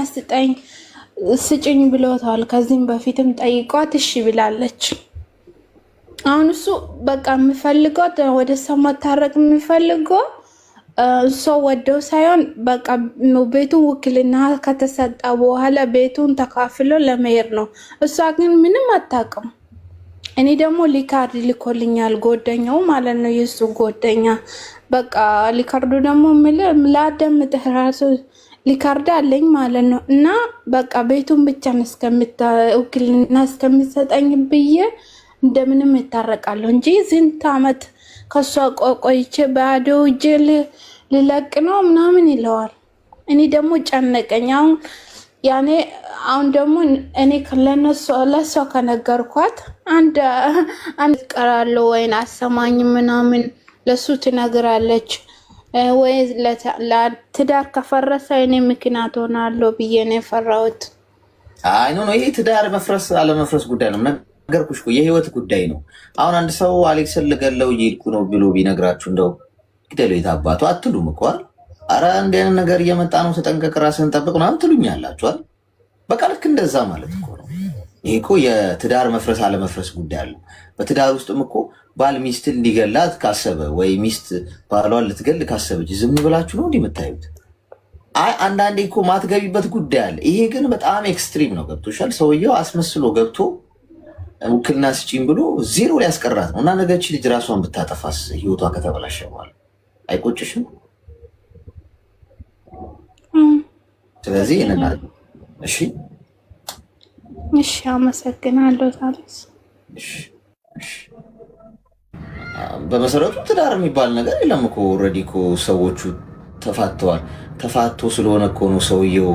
ስጭኝ ብሎታል። ከዚህም በፊትም ጠይቋት እሺ ብላለች። አሁን እሱ በቃ የሚፈልገው ወደ ሰው መታረቅ የሚፈልገው እሷ ወደው ሳይሆን በቃ ቤቱን ውክልና ከተሰጣ በኋላ ቤቱን ተካፍሎ ለመሄድ ነው። እሷ ግን ምንም አታውቅም። እኔ ደግሞ ሊካርድ ልኮልኛል ጎደኛው ማለት ነው የሱ ጎደኛ። በቃ ሊካርዱ ደግሞ ላዳምጥህ ራሱ ሊካርድ አለኝ ማለት ነው። እና በቃ ቤቱን ብቻ ውክልና እስከሚሰጠኝ ብዬ እንደምንም ይታረቃለሁ እንጂ ስንት ዓመት ከሷ ቆይቼ ባዶ እጄ ልለቅ ነው ምናምን ይለዋል። እኔ ደግሞ ጨነቀኝ። አሁን ያኔ አሁን ደግሞ እኔ ለሷ ከነገርኳት አንድ ቀራለሁ ወይን አሰማኝ ምናምን ለሱ ትነግራለች ወይ ለትዳር ከፈረሰ እኔ ምክንያት ሆናለሁ ብዬ ነው የፈራሁት። አይ ኖ ይሄ ትዳር መፍረስ አለመፍረስ ጉዳይ ነው። ነገርኩሽ እኮ የህይወት ጉዳይ ነው። አሁን አንድ ሰው አሌክስን ልገለው እየሄድኩ ነው ብሎ ቢነግራችሁ እንደው ግደሉ የታባቱ አትሉም እኮ አይደል? ኧረ እንዲህ አይነት ነገር እየመጣ ነው ተጠንቀቅ፣ ራስህን ጠብቅ ምናምን ትሉኛላችሁ አይደል? በቃ ልክ እንደዛ ማለት እኮ ነው። ይሄ እኮ የትዳር መፍረስ አለመፍረስ ጉዳይ አለው። በትዳር ውስጥም እኮ ባል ሚስትን ሊገላት ካሰበ ወይ ሚስት ባሏን ልትገል ካሰበች ዝም ብላችሁ ነው እንዲህ የምታዩት? አይ አንዳንዴ እኮ ማትገቢበት ጉዳይ አለ። ይሄ ግን በጣም ኤክስትሪም ነው። ገብቶሻል? ሰውየው አስመስሎ ገብቶ ውክልና ስጪኝ ብሎ ዜሮ ሊያስቀራት ነው። እና ነገች ልጅ ራሷን ብታጠፋስ ህይወቷ ከተበላሸ በኋላ አይቆጭሽም? ስለዚህ ይነናል። እሺ እሺ፣ አመሰግናለሁ ታዲያስ። በመሰረቱ ትዳር የሚባል ነገር የለም እኮ ኦልሬዲ እኮ ሰዎቹ ተፋተዋል። ተፋቶ ስለሆነ እኮ ነው ሰውየው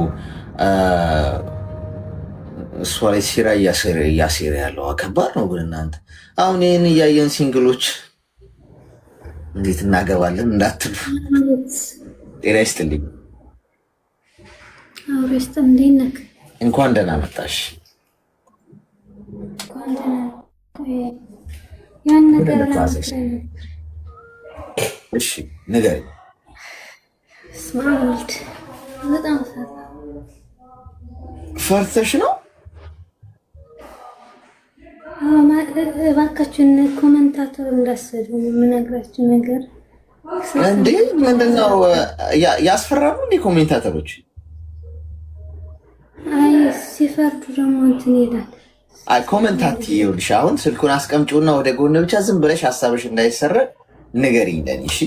እሷ ላይ ሲራ እያሴረ ያለው። ከባድ ነው ግን እናንተ አሁን ይህን እያየን ሲንግሎች እንዴት እናገባለን እንዳትሉ። ጤና ይስጥልኝ። እንኳን ደህና መጣሽ። እሺ ንገሪኝ። ፈርተሽ ነው? እባካችሁን ኮመንታተር እንዳሰዱ የምነግራችሁ ነገር እንዴ ምንድነው? ያስፈራሉ እንዴ ኮሜንታተሮች? አይ ሲፈርዱ ደግሞ እንትን ይላል። አይ ኮመንታት ይኸውልሽ፣ አሁን ስልኩን አስቀምጪውና ወደ ጎን ብቻ ዝም ብለሽ ሀሳብሽ እንዳይሰረቅ ንገሪኝ ለኔ። እሺ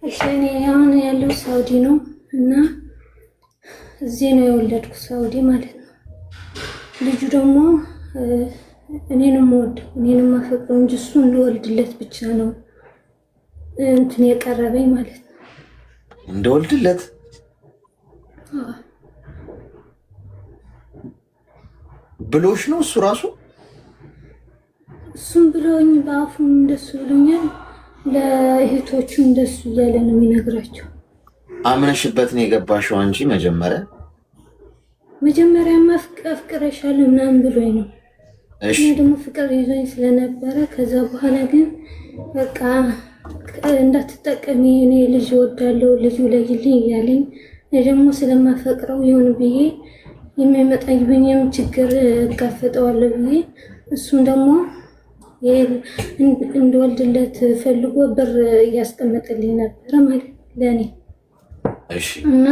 እሺ። እኔ አሁን ያለው ሳውዲ ነው እና እዚህ ነው የወለድኩት፣ ሳውዲ ማለት ነው። ልጁ ደግሞ እኔንም ወደው እኔንም ማፈቅረው እንጂ እሱ እንደወልድለት ብቻ ነው እንትን የቀረበኝ ማለት ነው። እንደወልድለት ብሎሽ ነው እሱ ራሱ? እሱም ብለውኝ በአፉም እንደሱ ብሎኛል። ለእህቶቹ እንደሱ እያለ ነው የሚነግራቸው። አምነሽበት ነው የገባሽው አንቺ? መጀመሪያማ አፍቅረሻለሁ ምናምን ብሎኝ ነው። እኔ ደግሞ ፍቅር ይዞኝ ስለነበረ ከዛ በኋላ ግን በቃ እንዳትጠቀሚ እኔ ልጅ እወዳለሁ ልጁ ለይልኝ እያለኝ እኔ ደግሞ ስለማፈቅረው ይሁን ብዬ የሚመጣብኝም ችግር እጋፈጠዋለሁ ብዬ እሱም ደግሞ እንደወልድለት ፈልጎ ብር እያስቀመጠልኝ ነበረ ማለት ለእኔ። እና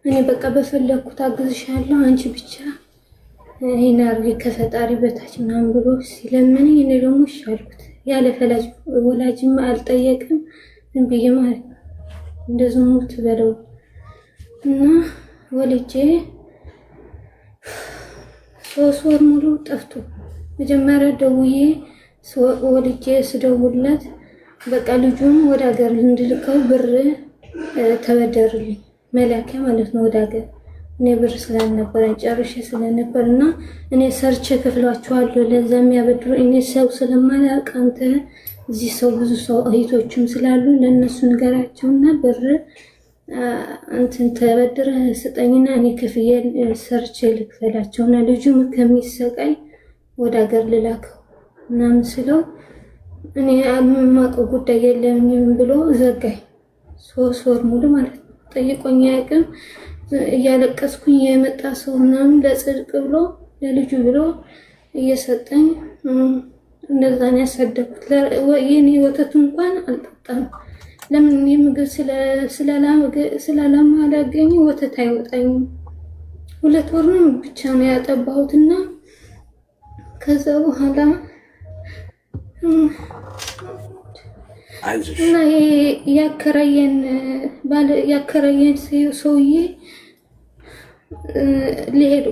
እኔ በቃ በፈለግኩት አግዝሻለሁ አንቺ ብቻ ይሄን አርጌ ከፈጣሪ በታች ምናምን ብሎ ሲለምነኝ እኔ ደግሞ እሺ አልኩት። ያለ ፈላጅ ወላጅም አልጠየቅም ዝም ብዬ ማለት ነው እንደዚህ ሙት በለው እና ወልጄ 3 ወር ሙሉ ጠፍቶ መጀመሪያ ደውዬ ወልጄ ስደውልለት በቃ ልጁን ወደ ሀገር እንድልከው ብር ተበደርልኝ መላኪያ ማለት ነው ወደ ሀገር። እኔ ብር ስላልነበረኝ ጨርሼ ስለነበርና እኔ ሰርቼ ከፍላችኋለሁ ለዛ የሚያበድሩ እኔ ሰው ስለማላውቅ አንተ እዚህ ሰው ብዙ ሰው እህቶችም ስላሉ ለእነሱ ንገራቸውና ብር እንትን ተበድረ ስጠኝና እኔ ከፍዬ ሰርቼ ልክፈላቸውና ልጁም ከሚሰቃይ ወደ ሀገር ልላከው ምናምን ስለው እኔ የማውቀው ጉዳይ የለኝም ብሎ ዘጋኝ። 3 ወር ሙሉ ማለት ነው ጠይቆኝ አያውቅም። እያለቀስኩኝ የመጣ ሰው ምናምን ለጽድቅ ብሎ ለልጁ ብሎ እየሰጠኝ እንደዛ ነው ያሳደኩት። የኔ ወተቱ እንኳን አልጠጣም። ለምን የምግብ ስላላገኘ ወተት አይወጣኝም። 2 ወር ነው ብቻ ነው ያጠባሁትና ከዛ በኋላ እና ያከራየን ሰውዬ ልሄድ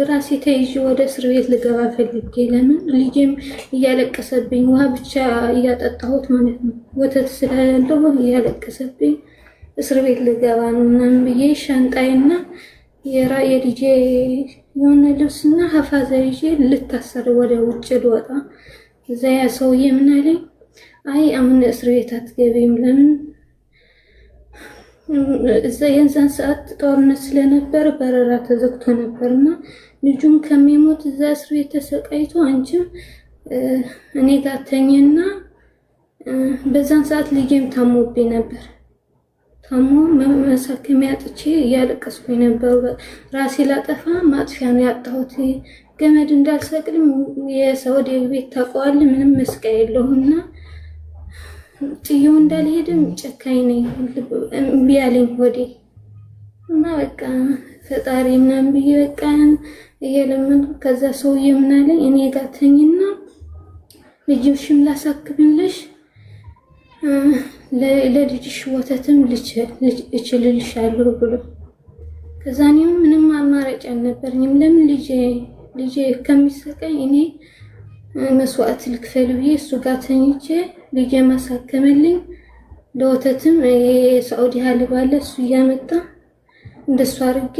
ራሴ ተይዤ ወደ እስር ቤት ልገባ ፈልጌ ለምን ልጄም እያለቀሰብኝ ውሃ ብቻ እያጠጣሁት ማለት ነው ወተት ስለሌለው እያለቀሰብኝ እስር ቤት ልገባ ነው ምናምን ብዬ ሻንጣይና የልጄ የሆነ ልብስና ሀፋዛ ይዤ ልታሰር ወደ ውጭ ልወጣ እዛ ያ ሰውዬ ምን አለኝ፣ አይ አሁን እስር ቤት አትገቢም፣ ለምን እዛ የዛን ሰዓት ጦርነት ስለነበር በረራ ተዘግቶ ነበርና ልጁም ከሚሞት እዛ እስር ቤት ተሰቃይቶ አንቺም እኔ ጋር ተኝና በዛን ሰዓት ልጄም ታሞብኝ ነበር። ታሞ መሳከሚያ አጥቼ እያለቀስኩኝ ነበር። ራሴ ላጠፋ ማጥፊያ ነው ያጣሁት። ገመድ እንዳልሰቅልም የሳውዲ ቤት ታውቀዋለህ፣ ምንም መስቀያ የለውምና ጥዬው እንዳልሄድም ጨካኝ ነኝ። እምቢ አለኝ ሆዴ እና በቃ ፈጣሪ ምናምን ብዬ በቃ እየለመን ከዛ ሰውዬ ምን አለኝ፣ እኔ ጋር ተኝና ልጅሽም ላሳክብልሽ ለልጅሽ ወተትም እችልልሻለሁ ብሎ ከዛ እኔም ምንም አማራጭ አልነበረኝም። ለምን ልጄ ከሚሰቃኝ እኔ መስዋዕት ልክፈል ብዬ እሱ ጋር ተኝቼ ልጄ ማሳከመልኝ ለወተትም የሳዑዲ ሀልብ አለ እሱ እያመጣ እንደሱ አድርጌ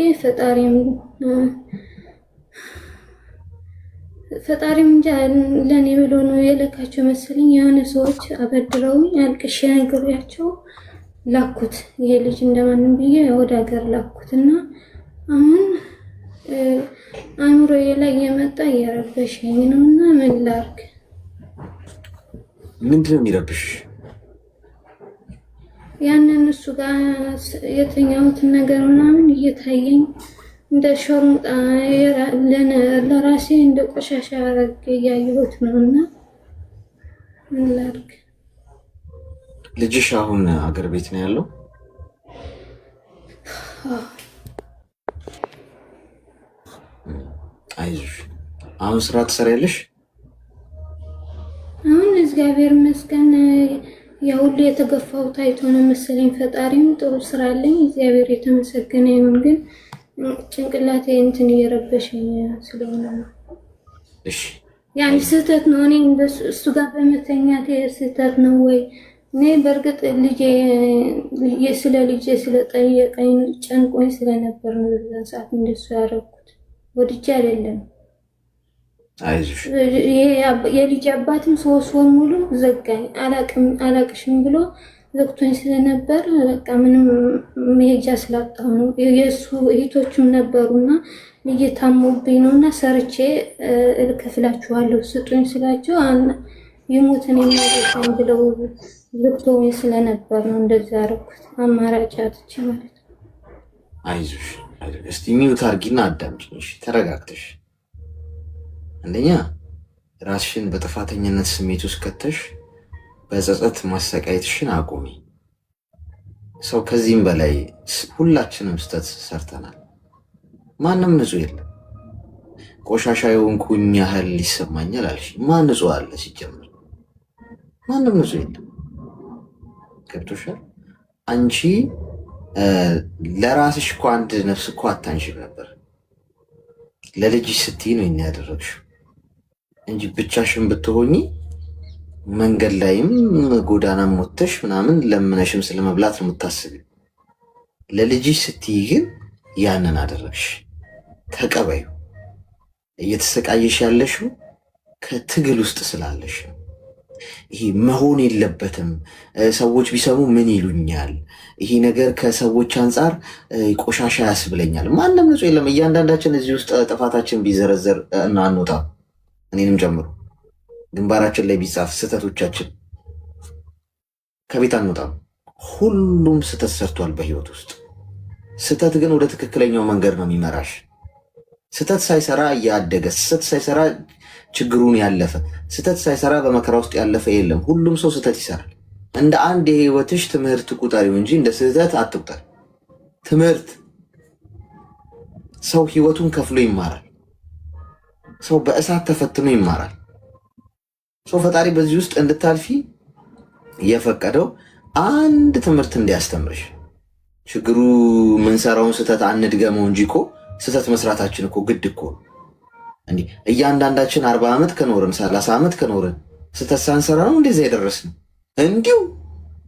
ፈጣሪም እንጃ ለኔ ብሎ ነው የለካቸው መሰለኝ። የሆነ ሰዎች አበድረውኝ አልቅሼ ነግሬያቸው ላኩት። ይሄ ልጅ እንደማንም ብዬ ወደ ሀገር ላኩትና አሁን አእምሮዬ ላይ የመጣ እየረበሸኝ ነውና ምን ላድርግ? ምንድን ነው የሚረብሽ? ያንን እሱ ጋር የተኛሁትን ነገር ምናምን እየታየኝ እንደ ሾርሙጣ ለራሴ እንደ ቆሻሻ አረግ እያየሁት ነውና ምን ላድርግ? ልጅሽ አሁን አገር ቤት ነው ያለው? አይዞሽ። አሁን ስራ ትሰሪያለሽ? አሁን እግዚአብሔር ይመስገን ያው ሁሉ የተገፋው ታይቶ ነው መሰለኝ። ፈጣሪም ጥሩ ስራ አለኝ፣ እግዚአብሔር የተመሰገነ ይሁን። ግን ጭንቅላቴ እንትን እየረበሸኝ ስለሆነ ነው። እሺ ያን ስህተት ነው። እኔ እሱ ጋር በመተኛቴ ስህተት ነው ወይ? እኔ በእርግጥ ስለ ልጄ ስለጠየቀኝ ጨንቆኝ ስለነበር ነው በዛን ሰዓት እንደሱ ያደረኩት፣ ወድጄ አይደለም። አይዞሽ። የልጅ አባትም 3 ወር ሙሉ ዘጋኝ። አላቅሽም ብሎ ዘግቶኝ ስለነበር በቃ ምንም መሄጃ ስላጣሁ ነው። የእሱ እህቶችም ነበሩና ልጄ ታሞብኝ ነውና ሰርቼ እልከፍላችኋለሁ ስጡኝ ስላቸው ይሞትን የሚያደርገኝ ብለው ዘግቶኝ ስለነበር ነው እንደዛ ያደረኩት። አማራጭ አጥቼ ማለት ነው። አይዞሽ። እስቲ ሚውት አድርጊና አዳምጪኝ እሺ? ተረጋግተሽ አንደኛ ራስሽን በጥፋተኝነት ስሜት ውስጥ ከተሽ በጸጸት ማሰቃየትሽን አቁሚ። ሰው ከዚህም በላይ ሁላችንም ስህተት ሰርተናል። ማንም ንጹህ የለም። ቆሻሻ የሆንኩኝ ያህል ይሰማኛል አልሽ። ማን ንጹህ አለ? ሲጀምር ማንም ንጹህ የለም። ገብቶሻል? አንቺ ለራስሽ እኮ አንድ ነፍስ እኮ አታንሽም ነበር። ለልጅሽ ስትይ ነው ያደረግሽው እንጂ ብቻሽን ብትሆኚ መንገድ ላይም ጎዳናም ወጥተሽ ምናምን ለምነሽም ስለመብላት ነው የምታስቢው። ለልጅሽ ስትይ ግን ያንን አደረግሽ። ተቀበዩ። እየተሰቃየሽ ያለሽው ከትግል ውስጥ ስላለሽ ነው። ይሄ መሆን የለበትም። ሰዎች ቢሰሙ ምን ይሉኛል? ይሄ ነገር ከሰዎች አንጻር ቆሻሻ ያስብለኛል። ማንም ንጹህ የለም። እያንዳንዳችን እዚህ ውስጥ ጥፋታችን ቢዘረዘር እና አንወጣም፣ እኔንም ጨምሮ ግንባራችን ላይ ቢጻፍ ስህተቶቻችን ከቤት አንወጣም። ሁሉም ስህተት ሰርቷል በህይወት ውስጥ። ስህተት ግን ወደ ትክክለኛው መንገድ ነው የሚመራሽ። ስህተት ሳይሰራ እያደገ፣ ስህተት ሳይሰራ ችግሩን ያለፈ፣ ስህተት ሳይሰራ በመከራ ውስጥ ያለፈ የለም። ሁሉም ሰው ስህተት ይሰራል። እንደ አንድ የህይወትሽ ትምህርት ቁጠሪው እንጂ እንደ ስህተት አትቁጠር። ትምህርት ሰው ህይወቱን ከፍሎ ይማራል። ሰው በእሳት ተፈትኖ ይማራል። ሰው ፈጣሪ በዚህ ውስጥ እንድታልፊ የፈቀደው አንድ ትምህርት እንዲያስተምርሽ። ችግሩ ምንሰራውን ስህተት አንድገመው እንጂ እኮ ስህተት መስራታችን እኮ ግድ እኮ ነው። እንዲህ እያንዳንዳችን 40 ዓመት ከኖርን 30 ዓመት ከኖርን ስህተት ሳንሰራ ነው እንደዚያ የደረስነው። እንዲሁ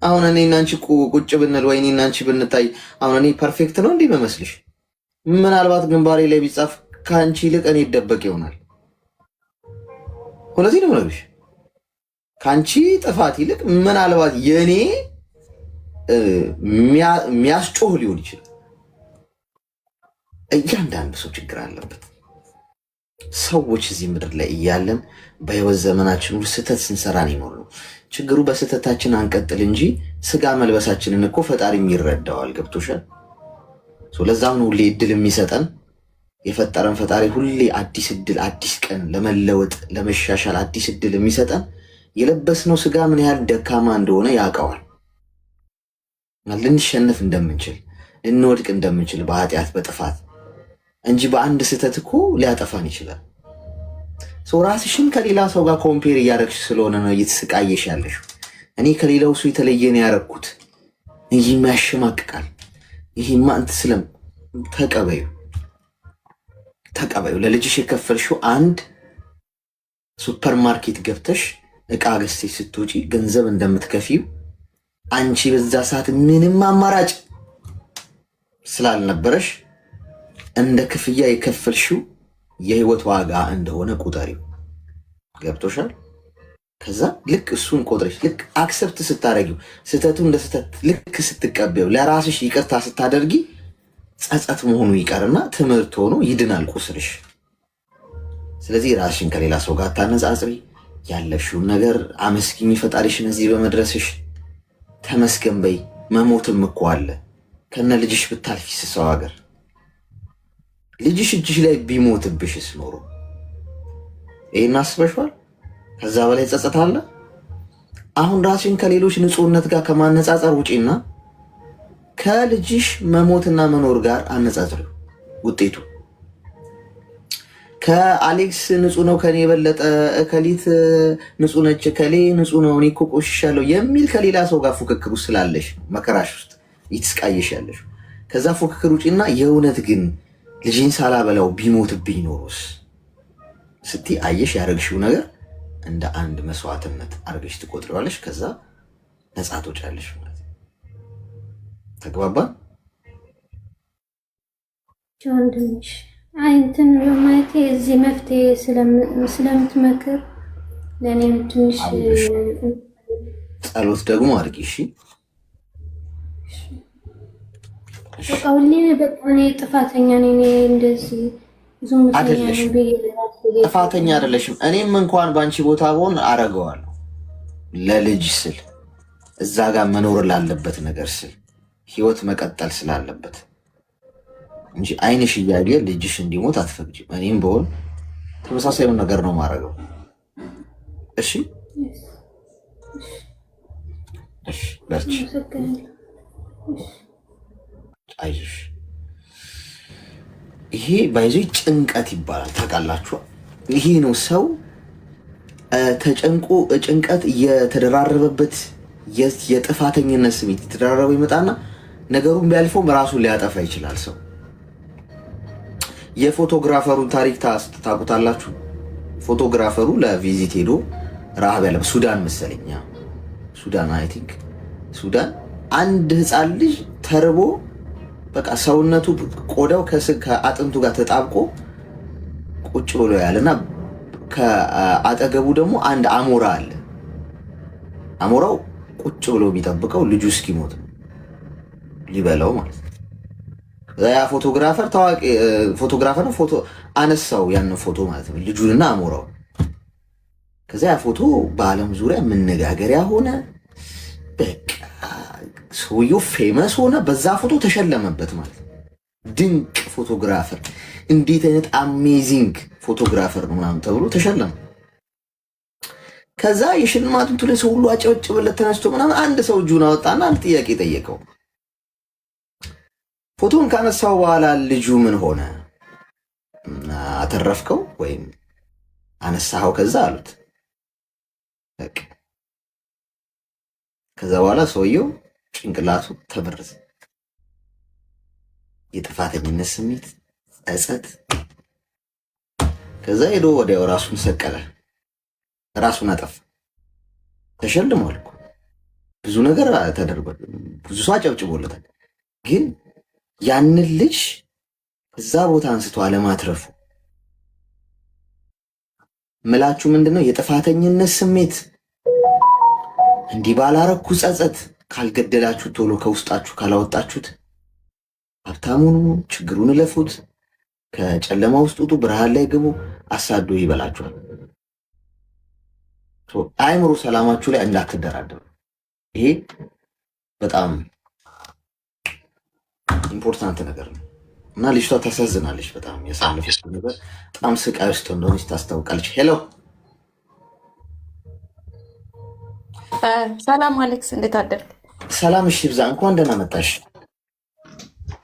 አሁን እኔ እና አንቺ ቁጭ ብንል ወይ እኔ እና አንቺ ብንታይ አሁን እኔ ፐርፌክት ነው እንዴ መመስልሽ? ምናልባት ግንባሬ ላይ ቢጻፍ ከአንቺ ይልቅ እኔ ይደበቅ ይሆናል። ሁለዚህ ነው የምነግርሽ። ከአንቺ ጥፋት ይልቅ ምናልባት የእኔ የሚያስጮህ ሊሆን ይችላል። እያንዳንዱ ሰው ችግር አለበት። ሰዎች እዚህ ምድር ላይ እያለን በህይወት ዘመናችን ሁሉ ስህተት ስንሰራ ነው የኖርነው። ችግሩ በስህተታችን አንቀጥል እንጂ ስጋ መልበሳችንን እኮ ፈጣሪም ይረዳዋል። ገብቶሻል? ለዛም ሁሌ እድል የሚሰጠን የፈጠረን ፈጣሪ ሁሌ አዲስ እድል፣ አዲስ ቀን ለመለወጥ ለመሻሻል አዲስ እድል የሚሰጠን የለበስነው ስጋ ምን ያህል ደካማ እንደሆነ ያውቀዋል። ልንሸነፍ እንደምንችል ልንወድቅ እንደምንችል በኃጢአት በጥፋት እንጂ በአንድ ስህተት እኮ ሊያጠፋን ይችላል። ራስሽን ከሌላ ሰው ጋር ኮምፔር እያደረግሽ ስለሆነ ነው እየተሰቃየሽ ያለሽው። እኔ ከሌላው ሰው የተለየ ነው ያደረግኩት እንጂ ያሸማቅቃል። ይሄማ እንትን ስለም ተቀበዩ። ለልጅሽ የከፈልሽው አንድ ሱፐርማርኬት ገብተሽ እቃ ገዝተሽ ስትወጪ ገንዘብ እንደምትከፊው አንቺ በዛ ሰዓት ምንም አማራጭ ስላልነበረሽ እንደ ክፍያ የከፈልሽው የህይወት ዋጋ እንደሆነ ቁጠሪው። ገብቶሻል? ከዛ ልክ እሱን ቆጥረሽ ልክ አክሰፕት ስታደርጊው ስህተቱ እንደ ስህተት ልክ ስትቀበዩ ለራስሽ ይቅርታ ስታደርጊ ጸጸት መሆኑ ይቀርና ትምህርት ሆኖ ይድናል ቁስልሽ። ስለዚህ ራስሽን ከሌላ ሰው ጋር ታነጻጽሪ። ያለሽውን ነገር አመስግኝ። ፈጣሪሽን እዚህ በመድረስሽ ተመስገን በይ። መሞትም እኮ አለ። ከነ ልጅሽ ብታልፊስ ሰው ሀገር ልጅሽ እጅሽ ላይ ቢሞትብሽስ ኖሮ ይሄን አስበሽዋል? ከዛ በላይ ጸጸት አለ? አሁን ራስሽን ከሌሎች ንጹህነት ጋር ከማነጻጸር ውጪና ከልጅሽ መሞትና መኖር ጋር አነጻጽሪው። ውጤቱ ከአሌክስ ንጹህ ነው ከኔ የበለጠ እከሊት ንጹህ ነች ከሌ ንጹህ ነው እኔ እኮ ቆሽሻለሁ የሚል ከሌላ ሰው ጋር ፉክክር ውስጥ ስላለሽ መከራሽ ውስጥ ይትስቃየሽ ያለሽ። ከዛ ፉክክር ውጪና የእውነት ግን ልጅን ሳላበላው ቢሞትብኝ ኖሮስ ስቲ አየሽ ያደረግሽው ነገር እንደ አንድ መስዋዕትነት አድርገሽ ትቆጥሪዋለሽ። ከዛ ነፃ ትወጫለሽ ማለት ተግባባን? ወንድምሽ አይንትን በማየቴ እዚህ መፍትሄ ስለምትመክር ለእኔም ትንሽ ጸሎት ደግሞ አድርጊ። እሺ በቃ ሁሌ በቃ እኔ ጥፋተኛ ነኝ እንደዚህ አይደለሽም። ጥፋተኛ አይደለሽም። እኔም እንኳን በአንቺ ቦታ ብሆን አረገዋለሁ ለልጅ ስል እዛ ጋር መኖር ላለበት ነገር ስል ህይወት መቀጠል ስላለበት እንጂ አይንሽ እያየ ልጅሽ እንዲሞት አትፈቅጂም። እኔም በሆን ተመሳሳዩን ነገር ነው ማረገው። እሺ እሺ፣ በርቺ፣ አይዞሽ። ይሄ ባይዞ ጭንቀት ይባላል ታውቃላችሁ። ይሄ ነው ሰው ተጨንቆ ጭንቀት እየተደራረበበት የጥፋተኝነት ስሜት የተደራረበ ይመጣና ነገሩን ቢያልፈውም ራሱን ሊያጠፋ ይችላል። ሰው የፎቶግራፈሩን ታሪክ ታውቁታላችሁ። ፎቶግራፈሩ ለቪዚት ሄዶ ረሃብ ያለ ሱዳን መሰለኛ ሱዳን አይ ቲንክ ሱዳን አንድ ህፃን ልጅ ተርቦ በቃ ሰውነቱ ቆዳው ከአጥንቱ ጋር ተጣብቆ ቁጭ ብሎ ያለና ከአጠገቡ ደግሞ አንድ አሞራ አለ። አሞራው ቁጭ ብሎ የሚጠብቀው ልጁ እስኪሞት ሊበላው ማለት ነው። ያ ፎቶግራፈር ታዋቂ ፎቶግራፈር ነው። ፎቶ አነሳው ያንን ፎቶ ማለት ነው ልጁንና አሞራው። ከዛ ያ ፎቶ በዓለም ዙሪያ መነጋገሪያ ሆነ። በቃ ሰውየው ፌመስ ሆነ። በዛ ፎቶ ተሸለመበት ማለት ነው። ድንቅ ፎቶግራፈር፣ እንዴት አይነት አሜዚንግ ፎቶግራፈር ነው ምናምን ተብሎ ተሸለመ። ከዛ የሽልማቱን ላይ ሰው ሁሉ አጨበጭበለት ተነስቶ ምናምን አንድ ሰው እጁን አወጣና አንድ ጥያቄ ጠየቀው። ፎቶን ካነሳው በኋላ ልጁ ምን ሆነ? አተረፍከው ወይም አነሳኸው? ከዛ አሉት። በቃ ከዛ በኋላ ሰውየው ጭንቅላቱ ተበረዘ። የጥፋተኝነት ስሜት፣ ጸጸት። ከዛ ሄዶ ወዲያው ራሱን ሰቀለ፣ ራሱን አጠፋ። ተሸልሟል እኮ ብዙ ነገር ተደርጓል። ብዙ ሰው አጨብጭቦለታል። ግን ያንን ልጅ እዛ ቦታ አንስቶ አለማትረፉ ምላችሁ ምንድነው? የጥፋተኝነት ስሜት እንዲህ ባላረኩ ጸጸት ካልገደላችሁ ቶሎ ከውስጣችሁ ካላወጣችሁት ሀብታሙን ችግሩን እለፉት፣ ከጨለማ ውስጥ ውጡ፣ ብርሃን ላይ ግቡ፣ አሳዶ ይበላችኋል። አእምሮ ሰላማችሁ ላይ እንዳትደራደሩ። ይሄ በጣም ኢምፖርታንት ነገር ነው እና ልጅቷ ታሳዝናለች። በጣም ያሳለፈችው ነገር በጣም ስቃይ ውስጥ እንደሆነች ታስታውቃለች። ሄሎ ሰላም አሌክስ፣ እንዴት አደርክ? ሰላም። እሺ ብዛ፣ እንኳን ደህና መጣሽ።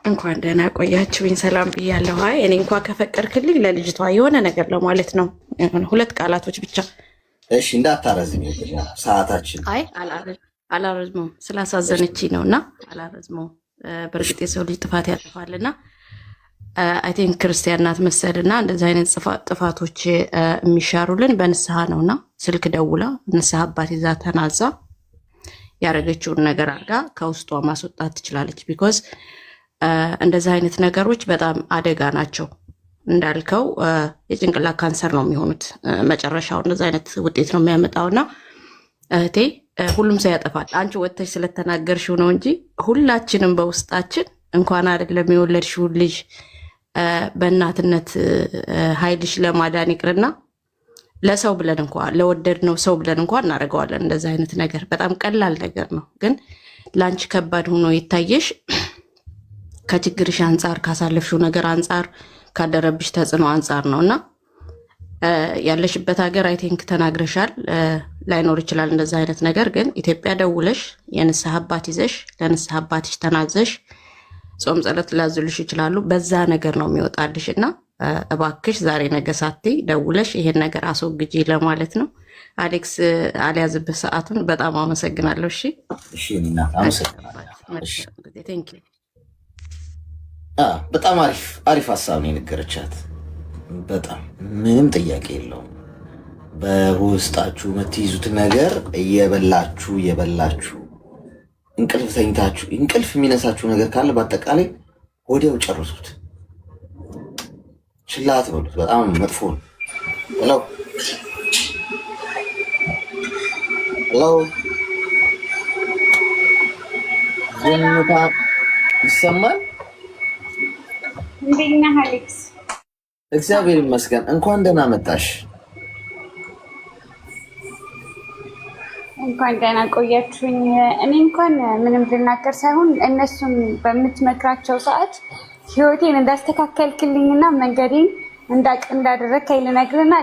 እንኳን ደህና ቆያችሁኝ። ሰላም ብያለሁ። አይ እኔ እንኳን ከፈቀድክልኝ ለልጅቷ የሆነ ነገር ለማለት ነው። ሁለት ቃላቶች ብቻ። እሺ፣ እንዳታረዝም ሰዓታችን። አይ አላረዝመውም፣ ስላሳዘነች ነው እና አላረዝመውም። በእርግጥ የሰው ልጅ ጥፋት ያጠፋልና አይ ቲንክ ክርስቲያን ናት መሰልና እንደዚህ አይነት ጥፋቶች የሚሻሩልን በንስሐ ነውና ስልክ ደውላ ንስሐ አባት ይዛ ተናዛ ያደረገችውን ነገር አድርጋ ከውስጧ ማስወጣት ትችላለች። ቢኮዝ እንደዚህ አይነት ነገሮች በጣም አደጋ ናቸው። እንዳልከው የጭንቅላት ካንሰር ነው የሚሆኑት መጨረሻው። እንደዚህ አይነት ውጤት ነው የሚያመጣውና እህቴ ሁሉም ሰው ያጠፋል። አንቺ ወጥተሽ ስለተናገርሽው ነው እንጂ ሁላችንም በውስጣችን እንኳን አይደለም የወለድሽውን ልጅ በእናትነት ኃይልሽ ለማዳን ይቅርና ለሰው ብለን እንኳን ለወደድነው ሰው ብለን እንኳን እናደርገዋለን። እንደዚህ አይነት ነገር በጣም ቀላል ነገር ነው፣ ግን ለአንቺ ከባድ ሆኖ የታየሽ ከችግርሽ አንጻር፣ ካሳለፍሽው ነገር አንጻር፣ ካደረብሽ ተጽዕኖ አንጻር ነው እና ያለሽበት ሀገር አይ ቲንክ ተናግረሻል፣ ላይኖር ይችላል እንደዚህ አይነት ነገር። ግን ኢትዮጵያ ደውለሽ የንስሐ አባት ይዘሽ ለንስሐ አባትሽ ተናዘሽ ጾም ጸሎት ላዝልሽ ይችላሉ። በዛ ነገር ነው የሚወጣልሽ እና እባክሽ ዛሬ ነገ ሳትይ ደውለሽ ይሄን ነገር አስወግጂ ለማለት ነው። አሌክስ አልያዝብህ ሰዓቱን። በጣም አመሰግናለሁ። እሺ እሺ፣ እና አመሰግናለሁ። በጣም አሪፍ ሀሳብ ነው የነገረቻት። በጣም ምንም ጥያቄ የለውም። በውስጣችሁ የምትይዙት ነገር እየበላችሁ እንቅልፍ ተኝታችሁ እንቅልፍ የሚነሳችሁ ነገር ካለ በአጠቃላይ ወዲያው ጨርሱት፣ ችላ አትበሉት። በጣም መጥፎ ነው። ዝምታ ይሰማል። እንዴት ነህ አሌክስ? እግዚአብሔር ይመስገን። እንኳን ደህና መጣሽ። እንኳን ደህና ቆያችሁኝ። እኔ እንኳን ምንም ልናገር ሳይሆን እነሱን በምትመክራቸው ሰዓት ህይወቴን እንዳስተካከልክልኝና መንገዴን እንዳደረግከኝ ልነግርና